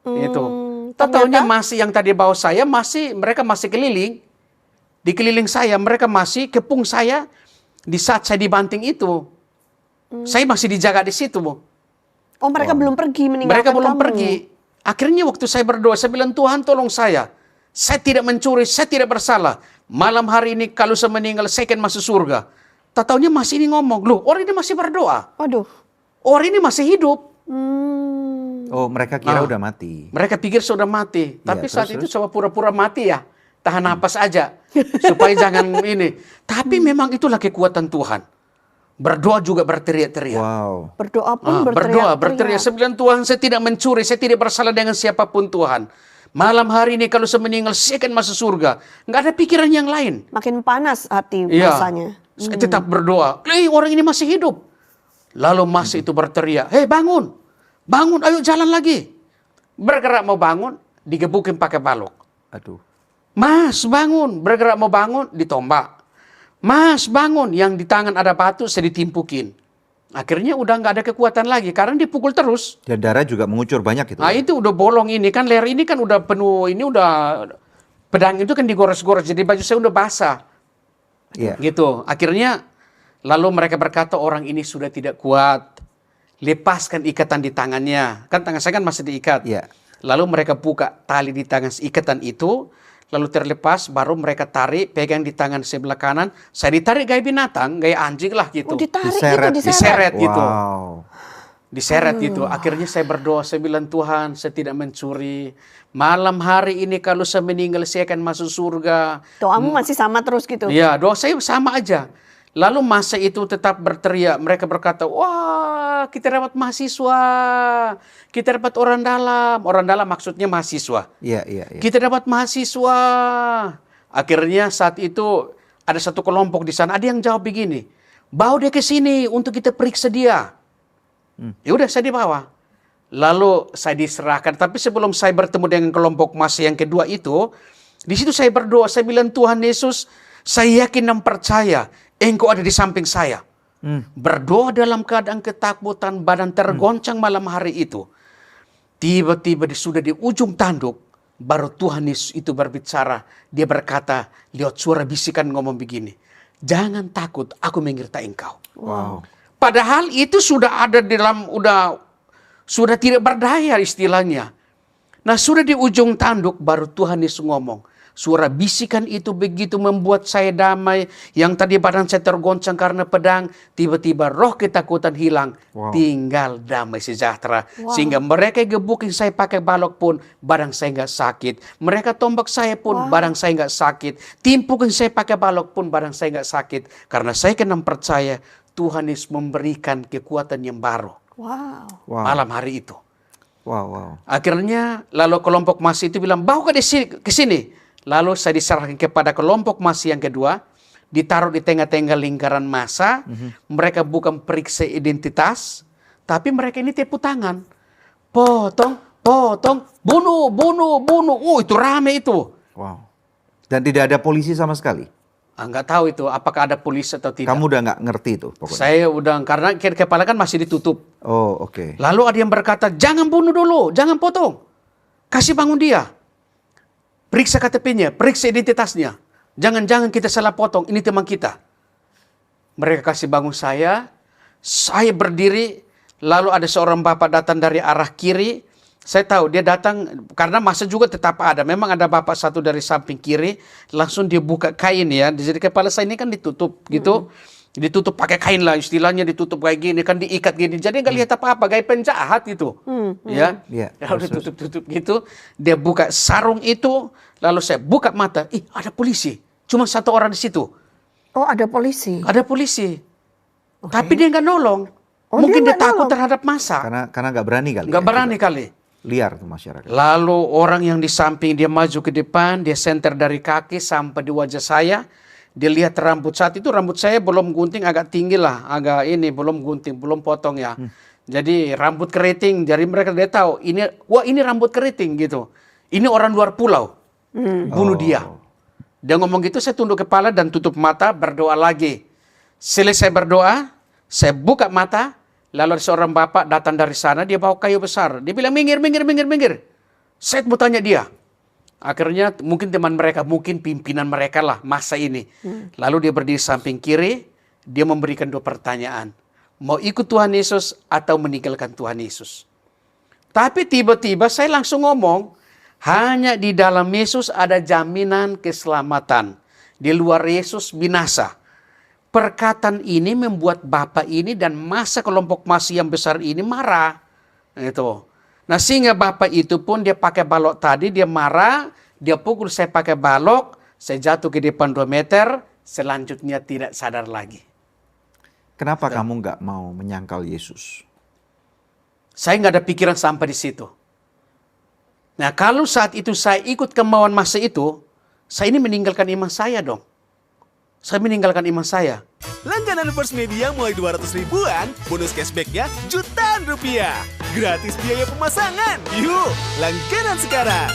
Speaker 1: Gitu. Tahunya masih yang tadi bawa saya, mereka masih keliling. Di keliling saya, mereka masih kepung saya di saat saya dibanting itu. Saya masih dijaga di situ, Bu.
Speaker 3: Oh mereka belum pergi meninggalkan
Speaker 1: Mereka belum
Speaker 3: kamu.
Speaker 1: pergi. Akhirnya waktu saya berdoa, saya bilang, Tuhan tolong saya. Saya tidak mencuri, saya tidak bersalah. Malam hari ini kalau saya meninggal, saya akan masuk surga. Tak taunya masih ini ngomong, loh orang ini masih berdoa.
Speaker 3: Waduh.
Speaker 1: Orang ini masih hidup.
Speaker 2: Oh mereka kira udah mati.
Speaker 1: Mereka pikir sudah mati. Tapi saat itu coba pura-pura mati ya. tahan napas aja supaya jangan ini. Tapi memang itulah kekuatan Tuhan. Berdoa juga berteriak-teriak.
Speaker 2: Wow.
Speaker 3: Berdoa pun
Speaker 1: Berdoa,
Speaker 3: berteriak-teriak.
Speaker 1: Saya bilang, Tuhan, saya tidak mencuri, saya tidak bersalah dengan siapapun Tuhan. Malam hari ini kalau saya meninggal, saya akan masuk surga. Nggak ada pikiran yang lain.
Speaker 3: Makin panas hati
Speaker 1: Iya.
Speaker 3: rasanya.
Speaker 1: Saya tetap berdoa. Orang ini masih hidup. Lalu Mas itu berteriak, hei bangun, bangun, ayo jalan lagi. Bergerak mau bangun, digebukin pakai balok.
Speaker 2: Aduh.
Speaker 1: Mas bangun, bergerak mau bangun, ditombak. Mas bangun, yang di tangan ada batu, saya ditimpukin. Akhirnya udah nggak ada kekuatan lagi, karena dipukul terus.
Speaker 2: Dan darah juga mengucur banyak itu.
Speaker 1: Nah itu udah bolong ini kan, leher ini kan udah penuh, ini udah, pedang itu kan digores-gores, jadi baju saya udah basah.
Speaker 2: Iya.
Speaker 1: Gitu. Akhirnya lalu mereka berkata, orang ini sudah tidak kuat. Lepaskan ikatan di tangannya. Kan tangan saya kan masih diikat.
Speaker 2: Iya.
Speaker 1: Lalu mereka buka tali di tangan ikatan itu, lalu terlepas, baru mereka tarik, pegang di tangan sebelah kanan. Saya ditarik gaya binatang, gaya anjing lah gitu.
Speaker 3: Oh, ditarik
Speaker 2: Diseret.
Speaker 3: gitu,
Speaker 1: Diseret gitu.
Speaker 2: Wow.
Speaker 1: Diseret gitu. Akhirnya saya berdoa, saya bilang, Tuhan, saya tidak mencuri. Malam hari ini kalau saya meninggal, saya akan masuk surga.
Speaker 3: Doamu masih sama terus gitu.
Speaker 1: Ya, doa saya sama aja. Lalu masa itu tetap berteriak. Mereka berkata, wah kita dapat mahasiswa. Kita dapat orang dalam. Orang dalam maksudnya mahasiswa.
Speaker 2: Iya, iya, iya.
Speaker 1: Kita dapat mahasiswa. Akhirnya saat itu ada satu kelompok di sana. Ada yang jawab begini. Bawa dia ke sini untuk kita periksa dia. Ya udah saya dibawa. Lalu saya diserahkan. Tapi sebelum saya bertemu dengan kelompok massa yang kedua itu, di situ saya berdoa. Saya bilang, Tuhan Yesus, saya yakin dan percaya Engkau ada di samping saya. Berdoa dalam keadaan ketakutan, badan tergoncang malam hari itu. Tiba-tiba sudah di ujung tanduk, baru Tuhan Yesus itu berbicara. Dia berkata, lewat suara bisikan ngomong begini, jangan takut, aku menyertai engkau.
Speaker 2: Wow.
Speaker 1: Padahal itu sudah ada di dalam, sudah tidak berdaya istilahnya. Nah sudah di ujung tanduk, baru Tuhan Yesus ngomong. Suara bisikan itu begitu membuat saya damai. Yang tadi badan saya tergoncang karena pedang. Tiba-tiba roh ketakutan hilang.
Speaker 2: Wow.
Speaker 1: Tinggal damai sejahtera. Sehingga mereka gebukin saya pakai balok pun badan saya nggak sakit. Mereka tombak saya pun badan saya nggak sakit. Timpukin saya pakai balok pun badan saya nggak sakit. Karena saya kena percaya Tuhan Yesus memberikan kekuatan yang baru.
Speaker 3: Wow.
Speaker 2: Wow.
Speaker 1: Malam hari itu.
Speaker 2: Wow, wow.
Speaker 1: Akhirnya lalu kelompok masih itu bilang, bawa ke sini. Lalu saya diserahkan kepada kelompok masih yang kedua, ditaruh di tengah-tengah lingkaran massa. Mereka bukan periksa identitas, tapi mereka ini tepuk tangan. Potong, potong, bunuh, bunuh, bunuh. Itu rame itu.
Speaker 2: Wow. Dan tidak ada polisi sama sekali?
Speaker 1: Nggak tahu itu apakah ada polisi atau tidak.
Speaker 2: Kamu udah nggak ngerti itu pokoknya?
Speaker 1: Saya udah, karena kepala kan masih ditutup.
Speaker 2: Oh, oke.
Speaker 1: Lalu ada yang berkata, jangan bunuh dulu, jangan potong. Kasih bangun dia. Periksa KTP-nya, periksa identitasnya. Jangan-jangan kita salah potong, ini teman kita. Mereka kasih bangun saya berdiri, lalu ada seorang bapak datang dari arah kiri. Saya tahu dia datang, karena masa juga tetap ada. Memang ada bapak satu dari samping kiri, langsung dia buka kain ya. Jadi kepala saya ini kan ditutup gitu. Ditutup pakai kain lah, istilahnya ditutup kayak gini, kan diikat gini. Jadi nggak lihat apa-apa, kayak penjahat gitu. Ya,
Speaker 2: Iya,
Speaker 1: kalau ditutup-tutup gitu, dia buka sarung itu, lalu saya buka mata, ada polisi. Cuma satu orang di situ.
Speaker 3: Oh, ada polisi.
Speaker 1: Ada polisi. Tapi dia nggak nolong.
Speaker 3: Oh,
Speaker 1: Mungkin
Speaker 3: dia
Speaker 1: dia
Speaker 3: nggak
Speaker 1: takut
Speaker 3: nolong.
Speaker 1: terhadap massa.
Speaker 2: Karena nggak berani kali.
Speaker 1: Nggak
Speaker 2: ya,
Speaker 1: berani
Speaker 2: juga.
Speaker 1: kali.
Speaker 2: Liar tuh masyarakat.
Speaker 1: Lalu orang yang di samping dia maju ke depan, dia senter dari kaki sampai di wajah saya. Dia lihat rambut, saat itu rambut saya belum gunting, agak tinggi lah, agak ini belum gunting, belum potong ya. Jadi rambut keriting, jadi mereka dia tahu ini rambut keriting gitu. Ini orang luar pulau, bunuh dia. Dia ngomong gitu, saya tunduk kepala dan tutup mata, berdoa lagi. Selesai berdoa, saya buka mata, lalu ada seorang bapak datang dari sana, dia bawa kayu besar. Dia bilang, minggir. Saya mau tanya dia. Akhirnya mungkin teman mereka, mungkin pimpinan mereka lah masa ini. Lalu dia berdiri samping kiri, dia memberikan 2 pertanyaan. Mau ikut Tuhan Yesus atau meninggalkan Tuhan Yesus? Tapi tiba-tiba saya langsung ngomong, hanya di dalam Yesus ada jaminan keselamatan. Di luar Yesus binasa. Perkataan ini membuat bapak ini dan masa kelompok masih yang besar ini marah. Itu. Nah sehingga bapak itu pun dia pakai balok tadi, dia marah, dia pukul saya pakai balok, saya jatuh ke depan 2 meter, selanjutnya tidak sadar lagi.
Speaker 2: Kenapa kamu nggak mau menyangkal Yesus?
Speaker 1: Saya nggak ada pikiran sampai di situ. Nah, kalau saat itu saya ikut kemauan masa itu, saya ini meninggalkan iman saya dong. Saya meninggalkan iman saya.
Speaker 4: Langganan First Media mulai 200 ribuan, bonus cashbacknya jutaan rupiah. Gratis biaya pemasangan. Yuk, langganan sekarang.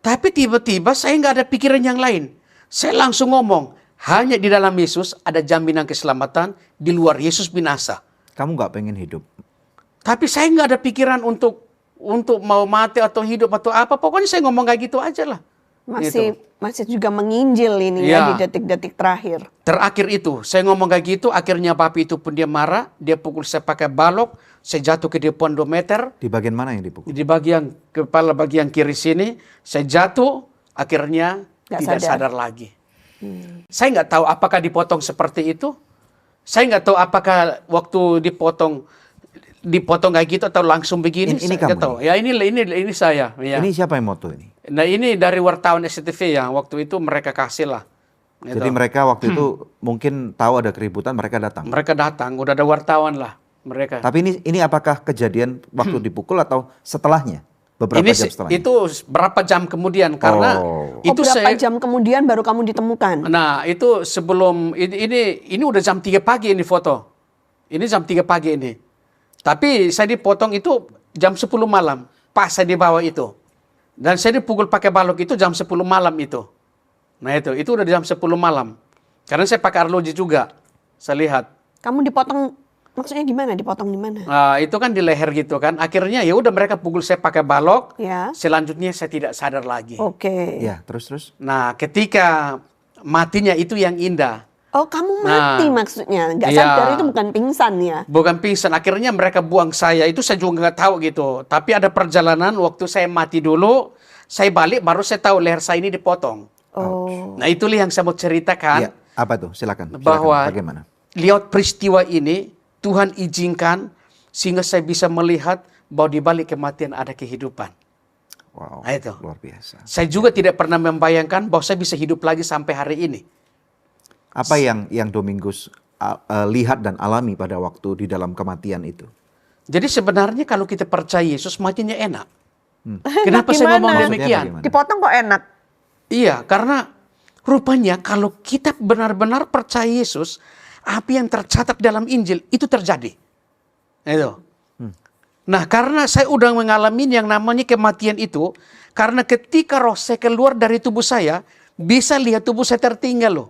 Speaker 1: Tapi tiba-tiba saya nggak ada pikiran yang lain. Saya langsung ngomong, hanya di dalam Yesus ada jaminan keselamatan, di luar Yesus binasa.
Speaker 2: Kamu nggak pengen hidup?
Speaker 1: Tapi saya nggak ada pikiran untuk mau mati atau hidup atau apa. Pokoknya saya ngomong kayak gitu aja lah.
Speaker 3: Masih juga menginjil ini
Speaker 1: Ya.
Speaker 3: di detik-detik terakhir.
Speaker 1: Terakhir itu, saya ngomong kayak gitu, akhirnya bapak itu pun dia marah, dia pukul saya pakai balok, saya jatuh ke depan 2 meter,
Speaker 2: Di bagian mana yang dipukul?
Speaker 1: di bagian kepala bagian kiri sini, saya jatuh, akhirnya
Speaker 3: Nggak
Speaker 1: tidak
Speaker 3: sadar.
Speaker 1: sadar lagi. Saya nggak tahu apakah dipotong seperti itu, saya nggak tahu apakah waktu dipotong kayak gitu atau langsung begini.
Speaker 2: Ini
Speaker 1: Saya
Speaker 2: kamu
Speaker 1: nggak tahu. Ya ini saya. Ya.
Speaker 2: Ini siapa yang moto ini?
Speaker 1: Nah ini dari wartawan SCTV ya, waktu itu mereka kasih lah. Gitu.
Speaker 2: Jadi mereka waktu itu mungkin tahu ada keributan, mereka datang.
Speaker 1: Mereka datang, udah ada wartawan lah mereka.
Speaker 2: Tapi ini apakah kejadian waktu dipukul atau setelahnya? Beberapa
Speaker 1: Ini
Speaker 2: jam setelahnya?
Speaker 1: itu berapa jam kemudian karena
Speaker 2: Oh.
Speaker 1: itu
Speaker 3: berapa
Speaker 1: saya.
Speaker 3: jam kemudian baru kamu ditemukan?
Speaker 1: Nah itu sebelum ini udah jam 3 pagi ini foto. Ini jam 3 pagi ini. Tapi saya dipotong itu jam 10 malam. Pas saya dibawa itu. Dan saya dipukul pakai balok itu jam 10 malam itu. Nah itu udah jam 10 malam. Karena saya pakai arloji juga. Saya lihat.
Speaker 3: Kamu dipotong, maksudnya gimana? Dipotong di mana?
Speaker 1: Nah, itu kan di leher gitu kan. Akhirnya ya udah mereka pukul saya pakai balok.
Speaker 3: Ya.
Speaker 1: Selanjutnya saya tidak sadar lagi.
Speaker 3: Oke.
Speaker 2: Ya, terus.
Speaker 1: Nah, ketika matinya itu yang indah.
Speaker 3: Oh, kamu mati maksudnya? Nggak
Speaker 1: Iya.
Speaker 3: sadar itu bukan pingsan ya?
Speaker 1: Bukan pingsan. Akhirnya mereka buang saya. Itu saya juga nggak tahu gitu. Tapi ada perjalanan waktu saya mati dulu. Saya balik baru saya tahu leher saya ini dipotong.
Speaker 3: Oh.
Speaker 1: Nah, itulah yang saya mau ceritakan.
Speaker 2: Ya, apa tuh? Silakan.
Speaker 1: Bahwa
Speaker 2: Bagaimana?
Speaker 1: lihat peristiwa ini, Tuhan izinkan sehingga saya bisa melihat bahwa di balik kematian ada kehidupan.
Speaker 2: Wow,
Speaker 1: Nah, itu.
Speaker 2: luar biasa.
Speaker 1: Saya juga tidak pernah membayangkan bahwa saya bisa hidup lagi sampai hari ini.
Speaker 2: Apa yang Domingus lihat dan alami pada waktu di dalam kematian itu?
Speaker 1: Jadi sebenarnya kalau kita percaya Yesus, matinya enak. Kenapa saya
Speaker 3: Gimana?
Speaker 1: ngomong
Speaker 2: Maksudnya
Speaker 1: demikian?
Speaker 2: bagaimana?
Speaker 3: Dipotong kok enak?
Speaker 1: Iya, karena rupanya kalau kita benar-benar percaya Yesus, apa yang tercatat dalam Injil itu terjadi. Itu. Nah, karena saya udah mengalami yang namanya kematian itu, karena ketika roh saya keluar dari tubuh saya, bisa lihat tubuh saya tertinggal loh.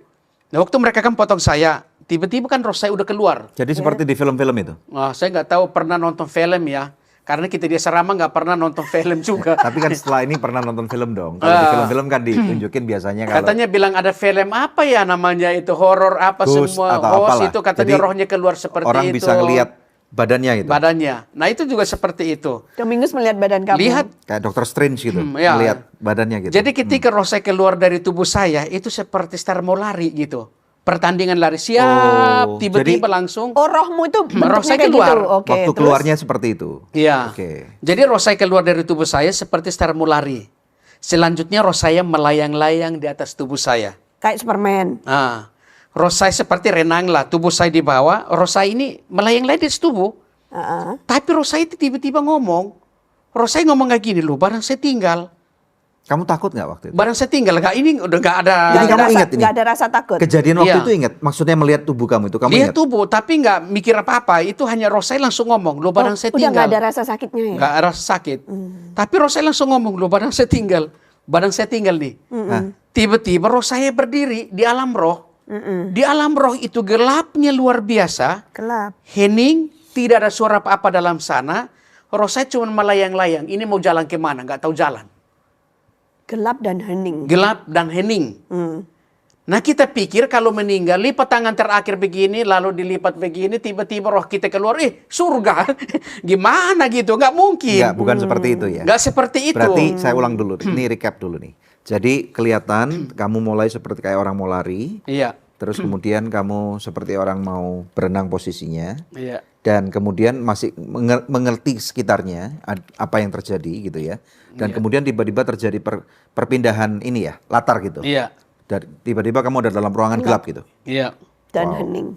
Speaker 1: Nah, waktu mereka kan potong saya, tiba-tiba kan roh saya udah keluar.
Speaker 2: Jadi seperti di film-film itu?
Speaker 1: Wah, saya nggak tahu pernah nonton film ya. Karena kita di asrama nggak pernah nonton film juga.
Speaker 2: Tapi kan setelah ini pernah nonton film dong. Kalau di film-film kan ditunjukin biasanya kalau
Speaker 1: Katanya bilang ada film apa ya namanya itu, horor apa
Speaker 2: Ghost
Speaker 1: semua.
Speaker 2: atau apalah.
Speaker 1: Itu katanya
Speaker 2: Jadi,
Speaker 1: rohnya keluar seperti
Speaker 2: orang
Speaker 1: itu.
Speaker 2: bisa ngelihat badannya gitu.
Speaker 1: Badannya. Nah itu juga seperti itu.
Speaker 3: Domingus melihat badan kamu.
Speaker 1: Lihat.
Speaker 2: Kayak Dr. Strange gitu,
Speaker 1: ya.
Speaker 2: melihat badannya gitu.
Speaker 1: Jadi ketika roh saya keluar dari tubuh saya, itu seperti star mau lari gitu. Pertandingan lari siap,
Speaker 2: Oh,
Speaker 1: tiba-tiba
Speaker 2: jadi-
Speaker 1: langsung.
Speaker 3: Oh, rohmu itu
Speaker 1: Roh saya
Speaker 3: bentuknya kayak
Speaker 1: keluar.
Speaker 3: gitu. Oke,
Speaker 2: Waktu
Speaker 3: terus?
Speaker 2: keluarnya seperti itu.
Speaker 1: Iya.
Speaker 2: Oke.
Speaker 1: Jadi roh saya keluar dari tubuh saya seperti star mau lari. Selanjutnya roh saya melayang-layang di atas tubuh saya.
Speaker 3: Kayak Superman.
Speaker 1: Nah, roh saya seperti renang lah, tubuh saya di bawah, roh saya ini melayang-layang di atas tubuh.
Speaker 3: Heeh.
Speaker 1: Tapi roh saya itu tiba-tiba ngomong. Roh saya ngomong kayak gini loh, barang saya tinggal.
Speaker 2: Kamu takut nggak waktu itu?
Speaker 1: Barang saya tinggal, ini udah nggak ada.
Speaker 2: Jadi kamu ingat ini?
Speaker 3: Nggak ada rasa takut.
Speaker 2: Kejadian waktu
Speaker 1: Iya.
Speaker 2: itu ingat? Maksudnya melihat tubuh kamu itu, kamu
Speaker 1: Lihat
Speaker 2: ingat?
Speaker 1: tubuh, tapi nggak mikir apa-apa. Itu hanya roh saya langsung ngomong, loh barang saya
Speaker 3: Udah
Speaker 1: tinggal.
Speaker 3: nggak ada rasa sakitnya ya?
Speaker 1: Nggak ada rasa sakit. Tapi roh saya langsung ngomong, loh barang saya tinggal. Barang saya tinggal nih.
Speaker 2: Hah?
Speaker 1: Tiba-tiba roh saya berdiri di alam roh. Di alam roh itu gelapnya luar biasa.
Speaker 3: Gelap.
Speaker 1: Hening, tidak ada suara apa-apa dalam sana. Roh saya cuma melayang-layang. Ini mau jalan kemana? Nggak tahu jalan.
Speaker 3: Gelap dan hening.
Speaker 1: Gelap dan hening. Nah kita pikir kalau meninggal, lipat tangan terakhir begini, lalu dilipat begini, tiba-tiba roh kita keluar, surga. Gimana gitu? Nggak mungkin.
Speaker 2: Enggak, bukan seperti itu ya.
Speaker 1: Nggak seperti itu.
Speaker 2: Berarti saya ulang dulu, ini recap dulu nih. Jadi kelihatan kamu mulai seperti kayak orang mau lari,
Speaker 1: Iya.
Speaker 2: terus kemudian kamu seperti orang mau berenang posisinya,
Speaker 1: Iya.
Speaker 2: dan kemudian masih mengerti sekitarnya apa yang terjadi gitu ya, dan kemudian tiba-tiba terjadi perpindahan ini ya, latar gitu.
Speaker 1: Iya.
Speaker 2: Dan tiba-tiba kamu ada dalam ruangan gelap gitu,
Speaker 1: Iya.
Speaker 3: Dan hening.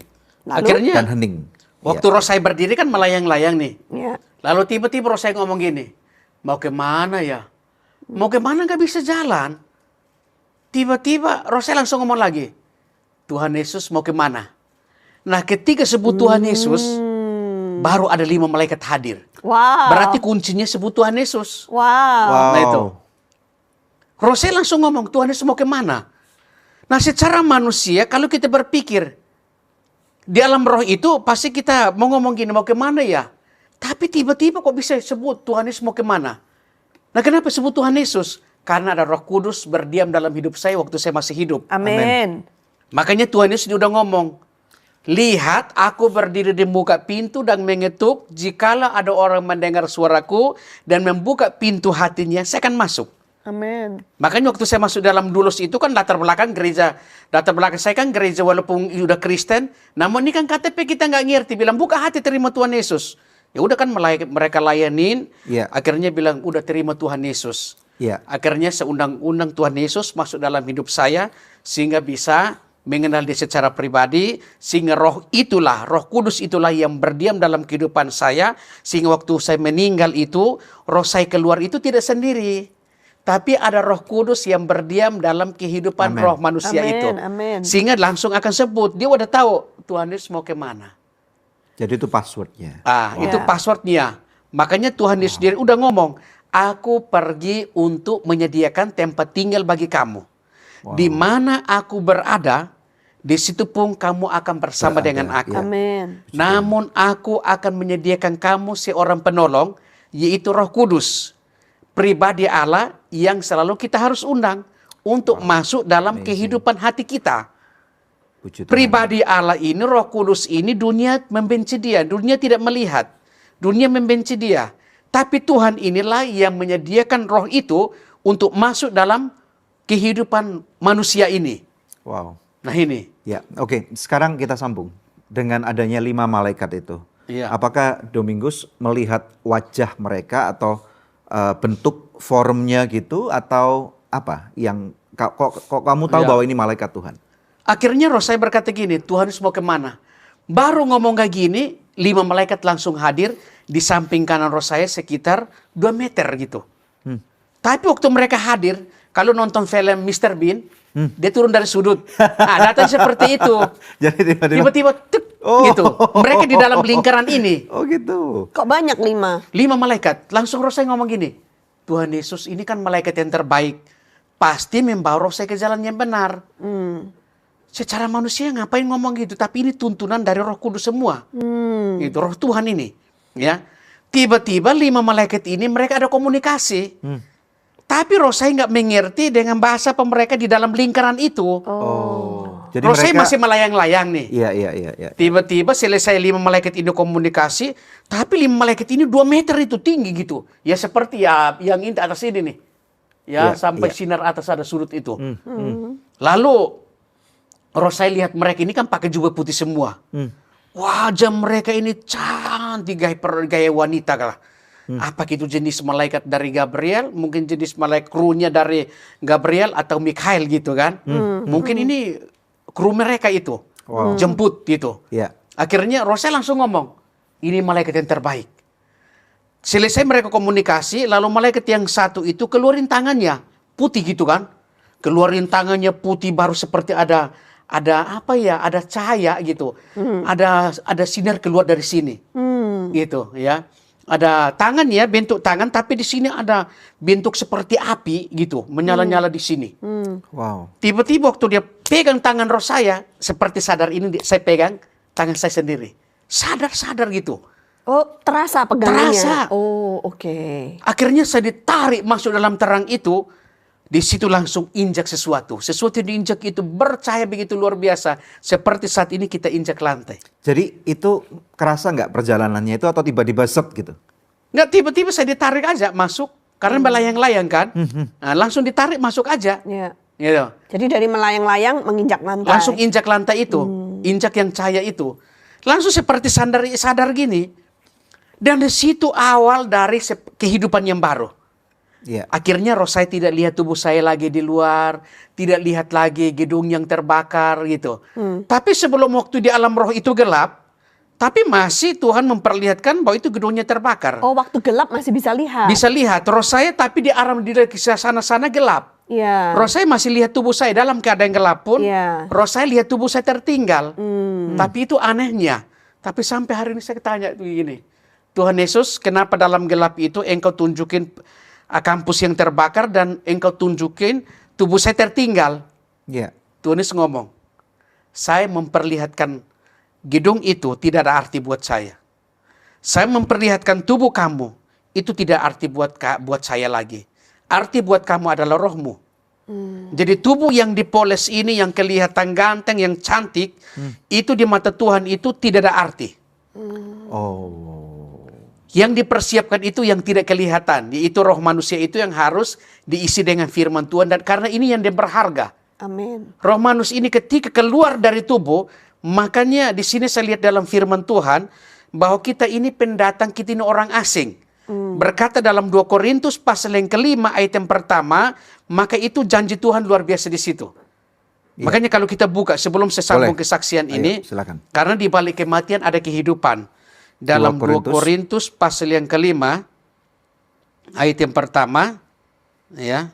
Speaker 3: Lalu,
Speaker 1: Akhirnya
Speaker 2: dan hening.
Speaker 1: waktu Rosai berdiri kan melayang-layang nih.
Speaker 3: ya.
Speaker 1: Lalu tiba-tiba Rosai ngomong gini, mau kemana ya? Mau kemana nggak bisa jalan? Tiba-tiba Rosai langsung ngomong lagi, Tuhan Yesus mau kemana? Nah ketika sebut Tuhan Yesus, baru ada 5 malaikat hadir.
Speaker 3: Wow.
Speaker 1: Berarti kuncinya sebut Tuhan Yesus.
Speaker 3: Wow.
Speaker 2: Wow.
Speaker 1: Nah itu. Rosai langsung ngomong, Tuhan Yesus mau kemana? Nah secara manusia, kalau kita berpikir, di alam roh itu pasti kita mau ngomong gini, mau kemana ya? Tapi tiba-tiba kok bisa sebut Tuhan Yesus mau kemana? Nah kenapa sebut Tuhan Yesus? Karena ada Roh Kudus berdiam dalam hidup saya waktu saya masih hidup.
Speaker 3: Amin.
Speaker 1: Makanya Tuhan Yesus udah ngomong, lihat aku berdiri di muka pintu dan mengetuk, jikalau ada orang mendengar suaraku dan membuka pintu hatinya, saya akan masuk.
Speaker 3: Amin.
Speaker 1: Makanya waktu saya masuk dalam Dulos itu kan latar belakang saya kan gereja walaupun udah Kristen, namun ini kan KTP kita nggak ngerti, bilang buka hati terima Tuhan Yesus. Ya udah kan mereka layanin, akhirnya bilang udah terima Tuhan Yesus. Akhirnya seundang-undang Tuhan Yesus masuk dalam hidup saya sehingga bisa mengenal dia secara pribadi, sehingga Roh Kudus itulah yang berdiam dalam kehidupan saya, sehingga waktu saya meninggal itu, roh saya keluar itu tidak sendiri. Tapi ada Roh Kudus yang berdiam dalam kehidupan roh manusia itu.
Speaker 3: Amin.
Speaker 1: Sehingga langsung akan sebut, dia udah tahu Tuhan Yesus mau kemana.
Speaker 2: Jadi itu passwordnya.
Speaker 1: Itu passwordnya. Makanya Tuhan Yesus sendiri udah ngomong, aku pergi untuk menyediakan tempat tinggal bagi kamu. Di mana aku berada, di situ pun kamu akan bersama dengan aku.
Speaker 3: Amin.
Speaker 1: Namun aku akan menyediakan kamu seorang penolong, yaitu Roh Kudus, pribadi Allah yang selalu kita harus undang untuk masuk dalam kehidupan hati kita. Pribadi Allah ini, Roh Kudus ini, dunia membenci dia, dunia tidak melihat, dunia membenci dia. Tapi Tuhan inilah yang menyediakan roh itu untuk masuk dalam kehidupan manusia ini.
Speaker 2: Wow.
Speaker 1: Nah ini.
Speaker 2: Ya, oke. Sekarang kita sambung dengan adanya 5 malaikat itu.
Speaker 1: Iya.
Speaker 2: Apakah Domingus melihat wajah mereka atau bentuk formnya gitu atau apa yang kok kamu tahu bahwa ini malaikat Tuhan?
Speaker 1: Akhirnya roh saya berkata gini, Tuhan Yesus mau kemana? Baru ngomong kayak gini, 5 malaikat langsung hadir di samping kanan roh saya sekitar 2 meter gitu. Tapi waktu mereka hadir, kalau nonton film Mr. Bean, dia turun dari sudut. Nah, datang seperti itu.
Speaker 2: Jadi
Speaker 1: Tiba-tiba gitu. Mereka di dalam lingkaran ini.
Speaker 2: Oh gitu.
Speaker 3: Kok banyak 5?
Speaker 1: 5 malaikat. Langsung roh saya ngomong gini, Tuhan Yesus ini kan malaikat yang terbaik. Pasti membawa roh saya ke jalan yang benar. Secara manusia ngapain ngomong gitu, tapi ini tuntunan dari Roh Kudus semua. Itu Roh Tuhan ini, ya. Tiba-tiba 5 malaikat ini mereka ada komunikasi. Tapi roh saya nggak mengerti dengan bahasa mereka di dalam lingkaran itu.
Speaker 2: Jadi
Speaker 1: roh saya
Speaker 2: mereka
Speaker 1: masih melayang-layang nih.
Speaker 2: Iya.
Speaker 1: Tiba-tiba selesai 5 malaikat ini komunikasi, tapi 5 malaikat ini 2 meter itu tinggi gitu. Ya seperti ya yang ini atas ini nih. Ya, sampai sinar atas ada sudut itu. Lalu roh saya lihat mereka ini kan pakai jubah putih semua. Wajah mereka ini cantik gaya wanita lah. Apa itu jenis malaikat dari Gabriel? Mungkin jenis malaikat krunya dari Gabriel atau Mikael gitu kan. Mungkin ini kru mereka itu. Jemput gitu. Akhirnya roh saya langsung ngomong, ini malaikat yang terbaik. Selesai mereka komunikasi, lalu malaikat yang satu itu keluarin tangannya. Putih gitu kan. Keluarin tangannya putih baru seperti ada apa ya, ada cahaya gitu. Ada sinar keluar dari sini. Gitu ya. Ada tangan ya, bentuk tangan, tapi di sini ada bentuk seperti api gitu, menyala-nyala di sini.
Speaker 2: Wow.
Speaker 1: Tiba-tiba waktu dia pegang tangan roh saya, seperti sadar ini saya pegang tangan saya sendiri. Sadar gitu.
Speaker 3: Oh, terasa pegangannya?
Speaker 1: Terasa.
Speaker 3: Oh, oke.
Speaker 1: Akhirnya saya ditarik masuk dalam terang itu. Di situ langsung injak sesuatu. Sesuatu yang diinjak itu bercahaya begitu luar biasa. Seperti saat ini kita injak lantai.
Speaker 2: Jadi itu kerasa nggak perjalanannya itu atau tiba-tiba set gitu?
Speaker 1: Nggak, tiba-tiba saya ditarik aja masuk. Karena melayang-layang kan. Nah, langsung ditarik masuk aja.
Speaker 3: Ya.
Speaker 1: Gitu.
Speaker 3: Jadi dari melayang-layang menginjak lantai.
Speaker 1: Langsung injak lantai itu, injak yang cahaya itu. Langsung seperti sadar gini. Dan di situ awal dari kehidupan yang baru.
Speaker 2: Iya.
Speaker 1: Akhirnya roh saya tidak lihat tubuh saya lagi di luar, tidak lihat lagi gedung yang terbakar gitu. Tapi sebelum waktu di alam roh itu gelap, tapi masih Tuhan memperlihatkan bahwa itu gedungnya terbakar.
Speaker 3: Oh, waktu gelap masih bisa lihat.
Speaker 1: Bisa lihat roh saya, tapi di alam di sana gelap.
Speaker 3: Iya.
Speaker 1: Roh saya masih lihat tubuh saya dalam keadaan gelap pun.
Speaker 3: Iya.
Speaker 1: Roh saya lihat tubuh saya tertinggal. Tapi itu anehnya. Tapi sampai hari ini saya tanya begini, Tuhan Yesus, kenapa dalam gelap itu engkau tunjukin kampus yang terbakar dan engkau tunjukin tubuh saya tertinggal?
Speaker 2: Iya.
Speaker 1: Tuhan Yesus ngomong, saya memperlihatkan gedung itu tidak ada arti buat saya. Saya memperlihatkan tubuh kamu itu tidak arti buat saya lagi. Arti buat kamu adalah rohmu. Jadi tubuh yang dipoles ini, yang kelihatan ganteng, yang cantik, itu di mata Tuhan itu tidak ada arti.
Speaker 2: Oh.
Speaker 1: Yang dipersiapkan itu yang tidak kelihatan, yaitu roh manusia itu yang harus diisi dengan firman Tuhan. Dan karena ini yang dia berharga.
Speaker 3: Amin.
Speaker 1: Roh manusia ini ketika keluar dari tubuh, makanya di sini saya lihat dalam firman Tuhan bahwa kita ini pendatang, kita ini orang asing. Berkata dalam 2 Korintus pasal yang kelima ayat yang pertama, maka itu janji Tuhan luar biasa di situ. Makanya kalau kita buka sebelum saya sambung
Speaker 2: Boleh.
Speaker 1: kesaksian
Speaker 2: Ayo,
Speaker 1: ini,
Speaker 2: silakan.
Speaker 1: karena di balik kematian ada kehidupan. Dalam 2 Korintus pasal yang kelima ayat yang pertama, ya.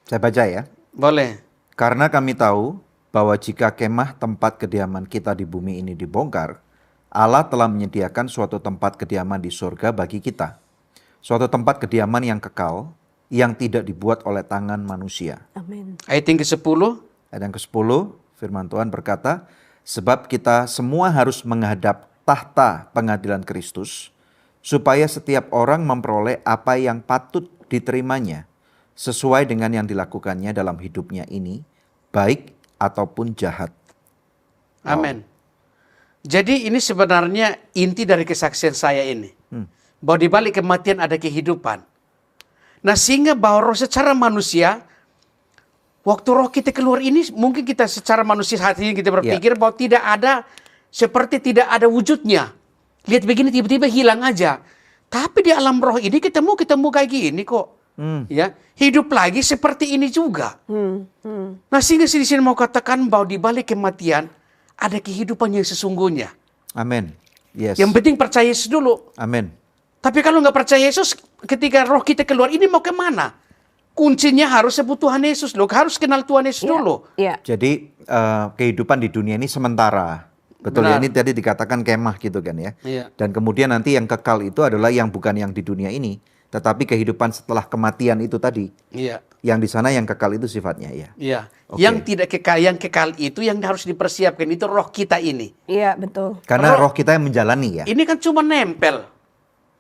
Speaker 2: Saya baca ya.
Speaker 1: Boleh.
Speaker 2: Karena kami tahu bahwa jika kemah tempat kediaman kita di bumi ini dibongkar, Allah telah menyediakan suatu tempat kediaman di surga bagi kita. Suatu tempat kediaman yang kekal, yang tidak dibuat oleh tangan manusia.
Speaker 3: Amin.
Speaker 1: Ayat yang ke-10.
Speaker 2: Ayat yang ke-10, firman Tuhan berkata, sebab kita semua harus menghadap tahta pengadilan Kristus, supaya setiap orang memperoleh apa yang patut diterimanya, sesuai dengan yang dilakukannya dalam hidupnya ini, baik ataupun jahat.
Speaker 1: Amin. Jadi ini sebenarnya inti dari kesaksian saya ini. Bahwa di balik kematian ada kehidupan. Nah sehingga bahwa roh secara manusia, waktu roh kita keluar ini, mungkin kita secara manusia hati ini kita berpikir bahwa tidak ada, seperti tidak ada wujudnya. Lihat begini tiba-tiba hilang aja. Tapi di alam roh ini ketemu kayak gini kok. Ya, hidup lagi seperti ini juga. Nah sehingga di sini mau katakan bahwa di balik kematian ada kehidupan yang sesungguhnya.
Speaker 2: Amin. Yes.
Speaker 1: Yang penting percaya Yesus dulu.
Speaker 2: Amin.
Speaker 1: Tapi kalau nggak percaya Yesus, ketika roh kita keluar ini mau kemana? Kuncinya harus sebut Tuhan Yesus loh, harus kenal Tuhan Yesus dulu.
Speaker 3: Iya.
Speaker 2: Jadi kehidupan di dunia ini sementara. Betul ya,
Speaker 1: Benar.
Speaker 2: ini tadi dikatakan kemah gitu kan ya.
Speaker 1: Iya.
Speaker 2: Dan kemudian nanti yang kekal itu adalah yang bukan yang di dunia ini, tetapi kehidupan setelah kematian itu tadi.
Speaker 1: Iya.
Speaker 2: Yang di sana yang kekal itu sifatnya ya.
Speaker 1: Iya.
Speaker 2: Oke.
Speaker 1: Yang tidak kekal, yang kekal itu yang harus dipersiapkan itu roh kita ini.
Speaker 3: Iya, betul.
Speaker 2: Karena
Speaker 1: Roh-
Speaker 2: roh kita yang menjalani ya.
Speaker 1: Ini kan cuma nempel.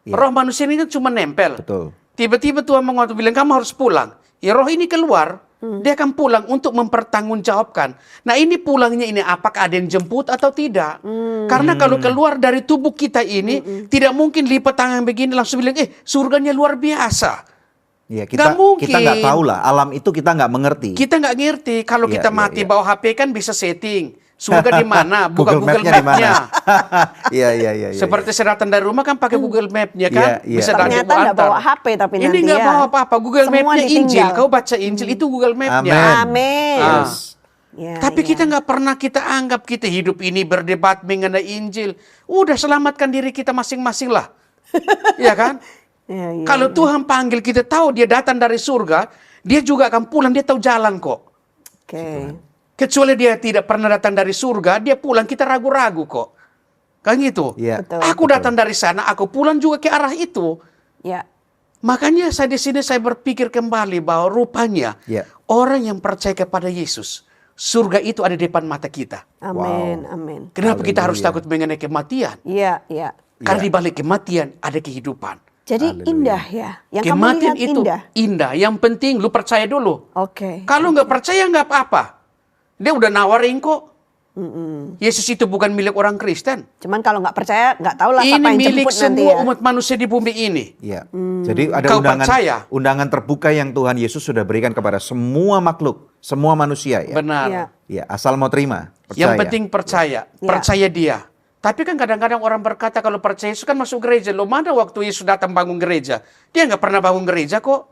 Speaker 2: Iya.
Speaker 1: Roh manusia ini kan cuma nempel.
Speaker 2: Betul.
Speaker 1: Tiba-tiba Tuhan bilang kamu harus pulang. Ya roh ini keluar, dia akan pulang untuk mempertanggungjawabkan. Nah ini pulangnya ini apakah ada yang jemput atau tidak? Karena kalau keluar dari tubuh kita ini, tidak mungkin lipat tangan begini langsung bilang, surganya luar biasa.
Speaker 2: Iya,
Speaker 1: Nggak mungkin.
Speaker 2: kita nggak tahu lah, alam itu kita nggak mengerti.
Speaker 1: Kita nggak ngerti. Kalau
Speaker 2: Iya,
Speaker 1: kita
Speaker 2: iya,
Speaker 1: mati
Speaker 2: iya.
Speaker 1: bawa HP kan bisa setting. Surga di mana? Buka Google
Speaker 2: Map-nya di mana?
Speaker 1: Map-nya.
Speaker 2: Iya.
Speaker 1: Seperti saya datang dari rumah kan pakai Google Map-nya kan.
Speaker 2: Iya, iya.
Speaker 1: Bisa
Speaker 3: Ternyata
Speaker 1: tanya
Speaker 3: nggak bawa HP tapi
Speaker 1: Ini
Speaker 3: nanti
Speaker 1: nggak
Speaker 3: ya.
Speaker 1: bawa apa-apa. Google
Speaker 3: Semua
Speaker 1: Map-nya
Speaker 3: ditinggal.
Speaker 1: Injil. Kau baca Injil itu Google Map-nya.
Speaker 2: Amin.
Speaker 3: Amin.
Speaker 2: Yes.
Speaker 3: Ya,
Speaker 1: Tapi
Speaker 3: ya.
Speaker 1: kita nggak pernah kita anggap kita hidup ini berdebat mengenai Injil. Udah selamatkan diri kita masing-masing lah. Iya kan?
Speaker 3: Ya, ya,
Speaker 1: Kalau Tuhan panggil kita tahu dia datang dari surga, dia juga akan pulang, dia tahu jalan kok.
Speaker 3: Oke.
Speaker 1: Kecuali dia tidak pernah datang dari surga, dia pulang kita ragu-ragu kok. Kan gitu.
Speaker 2: Iya.
Speaker 3: Betul.
Speaker 1: Aku datang dari sana, aku pulang juga ke arah itu.
Speaker 3: Ya.
Speaker 1: Makanya di sini saya berpikir kembali bahwa rupanya
Speaker 2: Iya.
Speaker 1: orang yang percaya kepada Yesus, surga itu ada di depan mata kita.
Speaker 3: Amin, amin.
Speaker 1: Kenapa kita harus
Speaker 2: Haleluya.
Speaker 1: takut mengenai kematian?
Speaker 3: Iya, iya.
Speaker 1: Karena di balik kematian ada kehidupan.
Speaker 3: Jadi
Speaker 2: Haleluya.
Speaker 3: indah ya. Yang kamu
Speaker 1: Kematian
Speaker 3: lihat
Speaker 1: itu
Speaker 3: indah.
Speaker 1: Yang penting lu percaya dulu.
Speaker 3: Oke.
Speaker 1: Kalau nggak percaya nggak apa-apa. Dia udah nawarin kok. Yesus itu bukan milik orang Kristen.
Speaker 3: Cuman kalau nggak percaya, nggak tahu lah
Speaker 1: Ini
Speaker 3: siapa yang
Speaker 1: milik
Speaker 3: jemput nanti
Speaker 1: semua
Speaker 3: ya.
Speaker 1: umat manusia di bumi ini.
Speaker 2: Ya. Jadi ada
Speaker 1: Kau percaya?
Speaker 2: undangan terbuka yang Tuhan Yesus sudah berikan kepada semua makhluk, semua manusia ya.
Speaker 1: Benar.
Speaker 3: Iya.
Speaker 2: Ya, asal mau terima, percaya.
Speaker 1: Yang penting percaya,
Speaker 3: Ya.
Speaker 1: percaya dia. Tapi kan kadang-kadang orang berkata kalau percaya Yesus kan masuk gereja. Loh, mana waktu Yesus datang bangun gereja? Dia nggak pernah bangun gereja kok.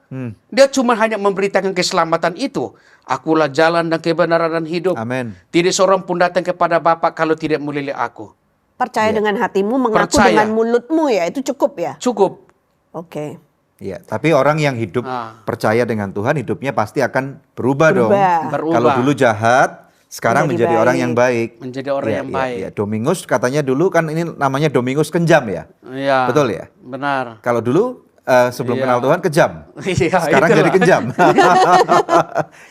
Speaker 1: Dia cuma hanya memberitakan keselamatan itu. Akulah jalan dan kebenaran dan hidup.
Speaker 2: Amin.
Speaker 1: Tidak seorang pun datang kepada Bapa kalau tidak melalui aku.
Speaker 3: Percaya dengan hatimu, mengaku
Speaker 1: Percaya.
Speaker 3: dengan mulutmu ya, itu cukup ya.
Speaker 1: Cukup.
Speaker 3: Oke.
Speaker 2: Ya, tapi orang yang hidup percaya dengan Tuhan, hidupnya pasti akan berubah dong.
Speaker 1: Berubah.
Speaker 2: Kalau dulu jahat, sekarang menjadi
Speaker 3: Menjadi
Speaker 2: orang
Speaker 3: baik.
Speaker 2: yang baik.
Speaker 1: Menjadi orang yang baik.
Speaker 2: Ya. Domingus katanya dulu kan ini namanya Domingus kejam ya.
Speaker 1: Iya.
Speaker 2: Betul ya?
Speaker 1: Benar.
Speaker 2: Kalau dulu sebelum
Speaker 1: Iya.
Speaker 2: kenal Tuhan kejam.
Speaker 1: Iya,
Speaker 2: Sekarang
Speaker 1: itulah.
Speaker 2: jadi kejam.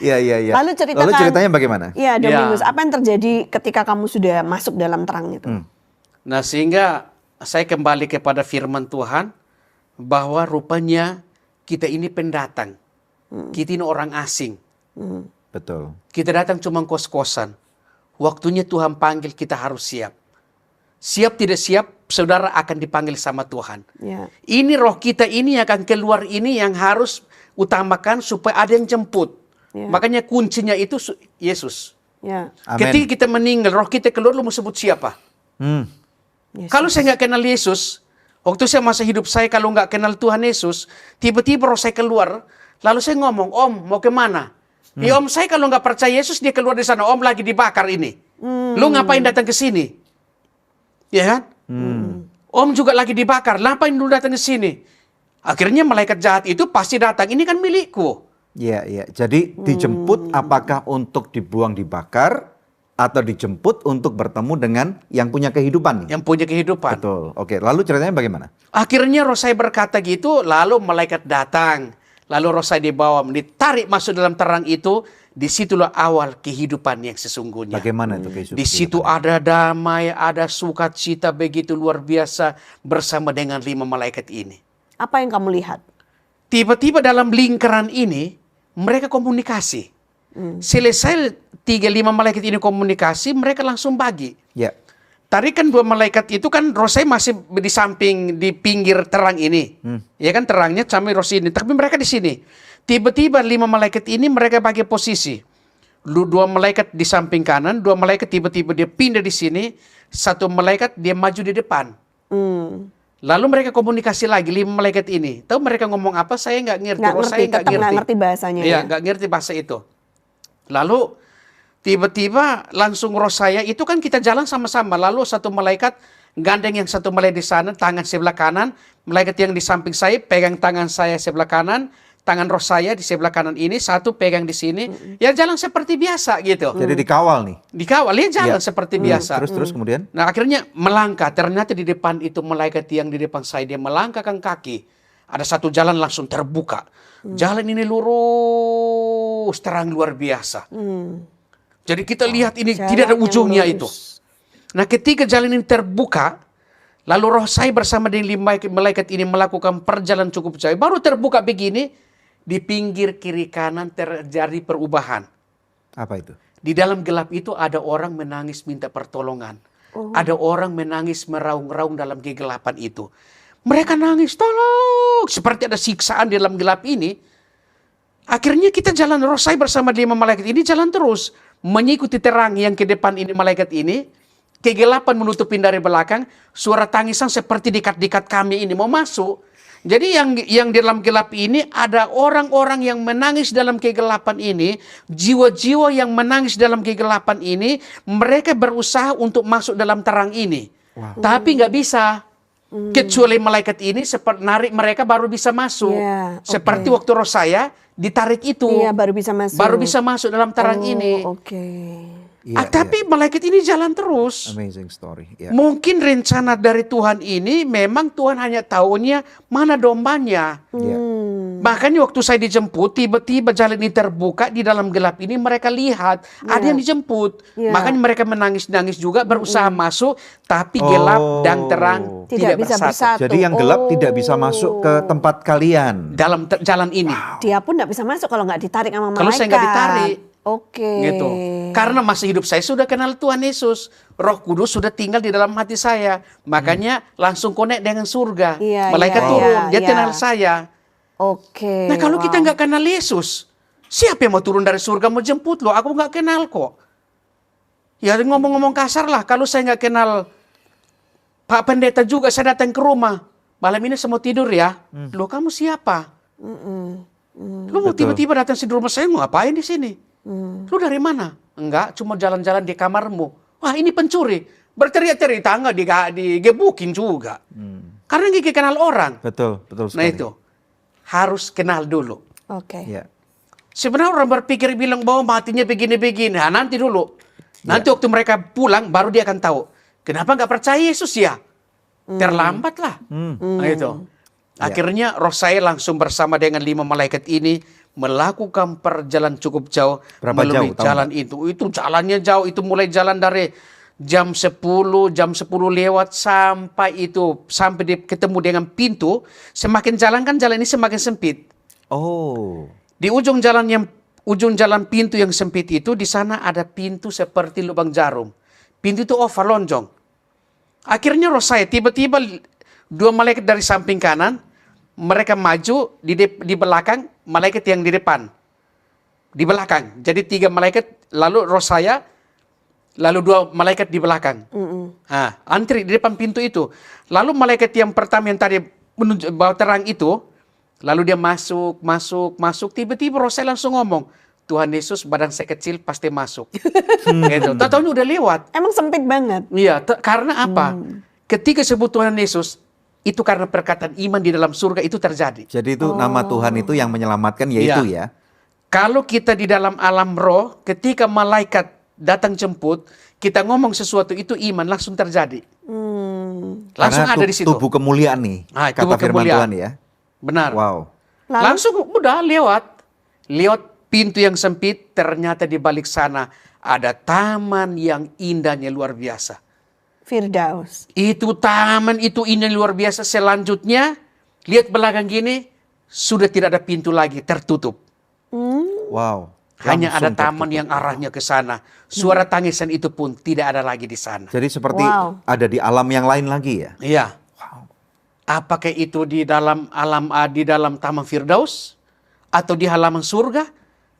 Speaker 2: Iya, iya, iya.
Speaker 3: Lalu ceritakan.
Speaker 2: ceritanya bagaimana?
Speaker 3: Iya, Domingus.
Speaker 1: Ya.
Speaker 3: Apa yang terjadi ketika kamu sudah masuk dalam terang itu?
Speaker 1: Nah, sehingga saya kembali kepada firman Tuhan bahwa rupanya kita ini pendatang. Kita ini orang asing.
Speaker 2: Betul.
Speaker 1: Kita datang cuma kos-kosan. Waktunya Tuhan panggil, kita harus siap. Siap tidak siap, saudara akan dipanggil sama Tuhan.
Speaker 3: Ya.
Speaker 1: Ini roh kita ini yang akan keluar ini yang harus utamakan supaya ada yang jemput.
Speaker 3: Ya.
Speaker 1: Makanya kuncinya itu Yesus.
Speaker 3: Ya.
Speaker 2: Amin.
Speaker 1: Ketika kita meninggal, roh kita keluar, lu mau sebut siapa?
Speaker 3: Yesus.
Speaker 1: Kalau saya nggak kenal Yesus, waktu saya masa hidup saya kalau nggak kenal Tuhan Yesus, tiba-tiba roh saya keluar, lalu saya ngomong, Om mau kemana? Ya Om, saya kalau nggak percaya Yesus, dia keluar di sana, Om lagi dibakar ini. Lu ngapain datang ke sini? Ya kan? Om juga lagi dibakar, ngapain lu datang ke sini? Akhirnya malaikat jahat itu pasti datang, ini kan milikku.
Speaker 2: Iya, iya. Jadi dijemput apakah untuk dibuang dibakar atau dijemput untuk bertemu dengan yang punya kehidupan nih?
Speaker 1: Yang punya kehidupan.
Speaker 2: Betul. Oke, lalu ceritanya bagaimana?
Speaker 1: Akhirnya roh saya berkata gitu, lalu malaikat datang. Lalu roh saya dibawa, ditarik masuk dalam terang itu. Disitulah awal kehidupan yang sesungguhnya.
Speaker 2: Bagaimana itu kehidupan?
Speaker 1: Di situ ada damai, ada sukacita begitu luar biasa bersama dengan 5 malaikat ini.
Speaker 3: Apa yang kamu lihat?
Speaker 1: Tiba-tiba dalam lingkaran ini, mereka komunikasi. Selesai 3-5 malaikat ini komunikasi, mereka langsung bagi.
Speaker 2: Ya.
Speaker 1: Tadi kan 2 malaikat itu kan roh saya masih di samping, di pinggir terang ini. Ya kan terangnya sampai roh ini. Tapi mereka di sini. Tiba-tiba 5 malaikat ini mereka bagi posisi. 2 malaikat di samping kanan, 2 malaikat tiba-tiba dia pindah di sini. 1 malaikat dia maju di depan. Lalu mereka komunikasi lagi 5 malaikat ini. Tahu mereka ngomong apa? Saya nggak ngerti.
Speaker 3: Nggak
Speaker 1: Roh
Speaker 3: ngerti,
Speaker 1: saya nggak
Speaker 3: tetap nggak ngerti bahasanya
Speaker 1: Iya,
Speaker 3: ya?
Speaker 1: nggak ngerti bahasa itu. Lalu tiba-tiba langsung roh saya itu kan kita jalan sama-sama. Lalu 1 malaikat gandeng yang 1 malaikat di sana, tangan sebelah kanan. Malaikat yang di samping saya pegang tangan saya sebelah kanan. Tangan roh saya di sebelah kanan ini, 1 pegang di sini. Ya jalan seperti biasa gitu.
Speaker 2: Jadi dikawal nih.
Speaker 1: Dikawal, ya jalan
Speaker 2: Iya.
Speaker 1: seperti biasa.
Speaker 2: Terus kemudian?
Speaker 1: Nah akhirnya melangkah, ternyata di depan itu malaikat yang di depan saya, dia melangkahkan kaki. Ada 1 jalan langsung terbuka. Jalan ini lurus, terang luar biasa. Jadi kita lihat ini
Speaker 3: Jalan
Speaker 1: tidak ada
Speaker 3: yang
Speaker 1: ujungnya
Speaker 3: lurus.
Speaker 1: itu. Nah ketika jalan ini terbuka, lalu roh saya bersama dengan 5 malaikat ini melakukan perjalanan cukup jauh. Baru terbuka begini, di pinggir kiri kanan terjadi perubahan.
Speaker 2: Apa itu?
Speaker 1: Di dalam gelap itu ada orang menangis minta pertolongan. Ada orang menangis meraung-raung dalam kegelapan itu. Mereka nangis, tolong. Seperti ada siksaan di dalam gelap ini. Akhirnya kita jalan, roh saya bersama 5 malaikat ini jalan terus. Mengikuti terang yang ke depan ini malaikat ini. Kegelapan menutupin dari belakang. Suara tangisan seperti dekat-dekat kami ini mau masuk. Jadi yang di dalam gelap ini ada orang-orang yang menangis dalam kegelapan ini, jiwa-jiwa yang menangis dalam kegelapan ini, mereka berusaha untuk masuk dalam terang ini. Tapi nggak bisa. Kecuali malaikat ini seperti narik mereka baru bisa masuk.
Speaker 3: Ya, oke.
Speaker 1: Seperti waktu roh saya ditarik itu.
Speaker 3: Iya, baru bisa masuk.
Speaker 1: Baru bisa masuk dalam terang ini.
Speaker 3: Oke.
Speaker 2: Iya,
Speaker 1: Tapi malaikat ini jalan terus.
Speaker 2: Amazing story. Ya.
Speaker 1: Mungkin rencana dari Tuhan ini memang Tuhan hanya tahunya mana dombanya.
Speaker 2: Ya.
Speaker 1: Makanya waktu saya dijemput, tiba-tiba jalan ini terbuka di dalam gelap ini mereka lihat ada yang dijemput.
Speaker 3: Ya.
Speaker 1: Makanya mereka menangis-nangis juga berusaha masuk, tapi gelap dan terang
Speaker 3: Tidak bisa bersatu.
Speaker 2: Jadi yang gelap tidak bisa masuk ke tempat kalian.
Speaker 1: dalam jalan ini.
Speaker 3: Dia pun nggak bisa masuk kalau nggak ditarik sama malaikat.
Speaker 1: Kalau saya nggak ditarik.
Speaker 3: Oke.
Speaker 1: Gitu. Karena masa hidup saya sudah kenal Tuhan Yesus. Roh Kudus sudah tinggal di dalam hati saya. Makanya langsung connect dengan surga.
Speaker 3: Iya,
Speaker 1: Malaikat
Speaker 3: iya,
Speaker 1: turun,
Speaker 3: iya,
Speaker 1: dia
Speaker 3: iya.
Speaker 1: kenal saya.
Speaker 3: Oke.
Speaker 1: Nah kalau
Speaker 3: wow.
Speaker 1: kita nggak kenal Yesus, siapa yang mau turun dari surga mau jemput lo? Aku nggak kenal kok. Ya ngomong-ngomong kasar lah, kalau saya nggak kenal Pak Pendeta juga, saya datang ke rumah. Malam ini saya mau tidur ya. Loh kamu siapa? Lu mau
Speaker 2: Betul.
Speaker 1: tiba-tiba datang di rumah saya, mau ngapain di sini? Lu dari mana? Enggak, cuma jalan-jalan di kamarmu. Wah ini pencuri. Bercerita-cerita nggak digebukin juga. Karena gigi kenal orang.
Speaker 2: Betul, betul
Speaker 1: Nah
Speaker 2: sekali.
Speaker 1: itu, harus kenal dulu.
Speaker 3: Oke.
Speaker 2: Ya.
Speaker 1: Sebenarnya orang berpikir bilang bahwa matinya begini-begini. Nah, nanti dulu. Nanti waktu mereka pulang, baru dia akan tahu. Kenapa nggak percaya Yesus ya? Terlambat lah. Nah itu. Akhirnya roh saya langsung bersama dengan 5 malaikat ini melakukan perjalanan cukup jauh.
Speaker 2: Berapa
Speaker 1: melalui
Speaker 2: jauh, tahu
Speaker 1: jalan itu. Itu jalannya jauh. Itu mulai jalan dari jam 10 lewat sampai ketemu dengan pintu. Semakin jalan kan jalan ini semakin sempit.
Speaker 2: Oh.
Speaker 1: Di ujung jalan pintu yang sempit itu, di sana ada pintu seperti lubang jarum. Pintu itu oval lonjong. Akhirnya roh saya tiba-tiba 2 malaikat dari samping kanan, mereka maju di belakang, malaikat yang di depan. Di belakang. Jadi 3 malaikat, lalu roh saya, lalu 2 malaikat di belakang. Antri di depan pintu itu. Lalu malaikat yang pertama yang tadi menunjuk bawa terang itu, lalu dia masuk. Tiba-tiba roh saya langsung ngomong, Tuhan Yesus badan saya kecil pasti masuk. Gitu. Tahu-tahu udah lewat.
Speaker 3: Emang sempit banget.
Speaker 1: Iya, karena apa? Ketika sebut Tuhan Yesus, itu karena perkataan iman di dalam surga itu terjadi.
Speaker 2: Jadi itu nama Tuhan itu yang menyelamatkan yaitu
Speaker 1: Iya.
Speaker 2: ya.
Speaker 1: Kalau kita di dalam alam roh, ketika malaikat datang jemput, kita ngomong sesuatu itu iman langsung terjadi. Langsung
Speaker 2: Karena
Speaker 1: ada di situ.
Speaker 2: tubuh kemuliaan nih.
Speaker 1: Ah,
Speaker 2: kata
Speaker 1: tubuh
Speaker 2: firman
Speaker 1: kemuliaan.
Speaker 2: Tuhan ya.
Speaker 1: Benar.
Speaker 2: Wow.
Speaker 3: Lalu?
Speaker 1: Langsung udah lewat pintu yang sempit, ternyata di balik sana ada taman yang indahnya luar biasa.
Speaker 3: Firdaus.
Speaker 1: Itu taman itu indahnya luar biasa. Selanjutnya lihat belakang gini, sudah tidak ada pintu lagi, tertutup.
Speaker 2: Wow.
Speaker 1: Hanya ada
Speaker 2: Langsung
Speaker 1: taman
Speaker 2: tertutup.
Speaker 1: yang arahnya ke sana. Suara tangisan itu pun tidak ada lagi di sana.
Speaker 2: Jadi seperti
Speaker 3: Wow.
Speaker 2: ada di alam yang lain lagi ya.
Speaker 1: Iya. Apakah itu di dalam di dalam Taman Firdaus atau di halaman surga?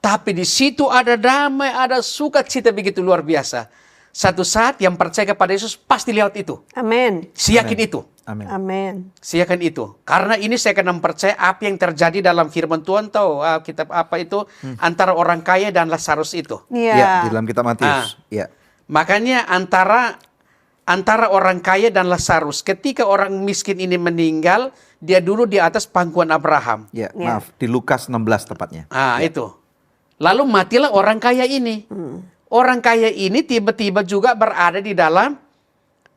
Speaker 1: Tapi di situ ada damai, ada sukacita begitu luar biasa. Satu saat yang percaya kepada Yesus pasti lewat itu.
Speaker 3: Amin.
Speaker 1: Siyakin itu.
Speaker 2: Amin.
Speaker 3: Amin.
Speaker 1: Siakan itu. Karena ini saya akan mempercaya apa yang terjadi dalam firman Tuhan tahu kitab apa itu antara orang kaya dan Lazarus itu.
Speaker 3: Iya.
Speaker 2: Ya, di dalam kitab Matius. Ya.
Speaker 1: Makanya antara orang kaya dan Lazarus, ketika orang miskin ini meninggal, dia dulu di atas pangkuan Abraham.
Speaker 2: Ya,
Speaker 3: Ya.
Speaker 2: maaf, di Lukas 16 tepatnya.
Speaker 1: Itu. Lalu matilah orang kaya ini. Orang kaya ini tiba-tiba juga berada di dalam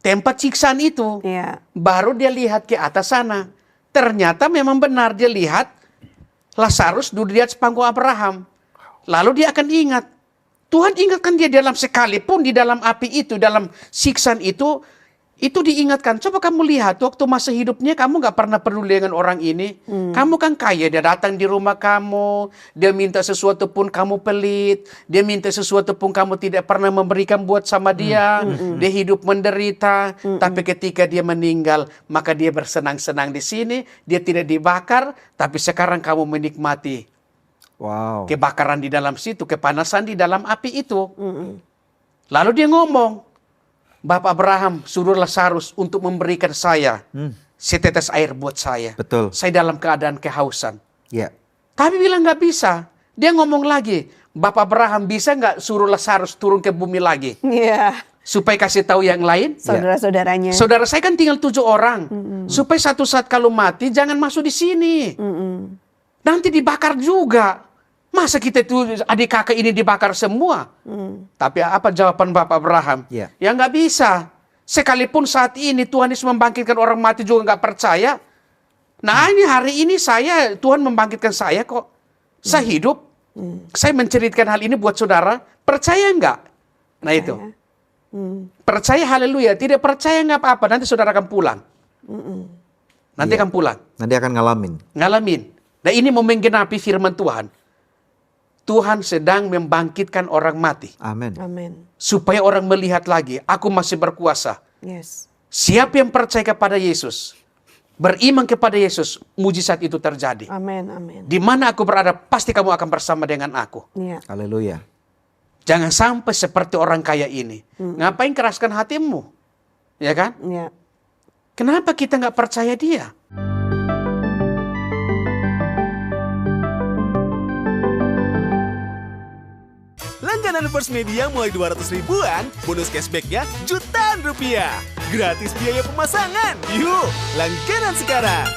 Speaker 1: tempat siksaan itu.
Speaker 3: Iya.
Speaker 1: Baru dia lihat ke atas sana. Ternyata memang benar dia lihat Lazarus duduk di atas pangkuan Abraham. Lalu dia akan ingat. Tuhan ingatkan dia dalam sekalipun di dalam api itu, dalam siksaan itu diingatkan. Coba kamu lihat, waktu masa hidupnya kamu gak pernah peduli dengan orang ini. Kamu kan kaya, dia datang di rumah kamu, dia minta sesuatu pun kamu pelit, dia minta sesuatu pun kamu tidak pernah memberikan buat sama dia. Dia hidup menderita, tapi ketika dia meninggal, maka dia bersenang-senang di sini, dia tidak dibakar, tapi sekarang kamu menikmati
Speaker 2: Wow.
Speaker 1: kebakaran di dalam situ, kepanasan di dalam api itu. Lalu dia ngomong, Bapak Abraham suruh Lazarus untuk memberikan saya setetes air buat saya.
Speaker 2: Betul.
Speaker 1: Saya dalam keadaan kehausan.
Speaker 2: Ya.
Speaker 1: Tapi bilang nggak bisa. Dia ngomong lagi, Bapak Abraham bisa nggak suruh Lazarus turun ke bumi lagi?
Speaker 3: Iya.
Speaker 1: Supaya kasih tahu yang lain.
Speaker 3: Saudara-saudaranya.
Speaker 1: Saudara saya kan tinggal 7 orang. Supaya satu saat kalau mati jangan masuk di sini. Nanti dibakar juga. Masa kita itu adik kakak ini dibakar semua? Tapi apa jawaban Bapak Abraham?
Speaker 2: Ya.
Speaker 1: Ya nggak bisa. Sekalipun saat ini Tuhan Yesus membangkitkan orang mati juga nggak percaya. Nah ini hari ini Tuhan membangkitkan saya kok. Saya hidup. Saya menceritakan hal ini buat saudara. Percaya nggak? Nah itu. Percaya haleluya. Tidak percaya nggak apa-apa. Nanti saudara akan pulang. Nanti akan pulang.
Speaker 2: Nanti akan ngalamin.
Speaker 1: Ngalamin. Nah ini mau menggenapi firman Tuhan. Tuhan sedang membangkitkan orang mati.
Speaker 2: Amin.
Speaker 3: Amin.
Speaker 1: Supaya orang melihat lagi, aku masih berkuasa.
Speaker 3: Yes.
Speaker 1: Siapa yang percaya kepada Yesus, beriman kepada Yesus, mujizat itu terjadi.
Speaker 3: Amin. Amin.
Speaker 1: Di mana aku berada, pasti kamu akan bersama dengan aku.
Speaker 3: Iya.
Speaker 2: Haleluya.
Speaker 1: Jangan sampai seperti orang kaya ini. Ngapain keraskan hatimu? Ya kan?
Speaker 3: Iya.
Speaker 1: Kenapa kita nggak percaya dia?
Speaker 4: Langganan First Media mulai 200 ribuan, bonus cashbacknya jutaan rupiah. Gratis biaya pemasangan. Yuk, langganan sekarang.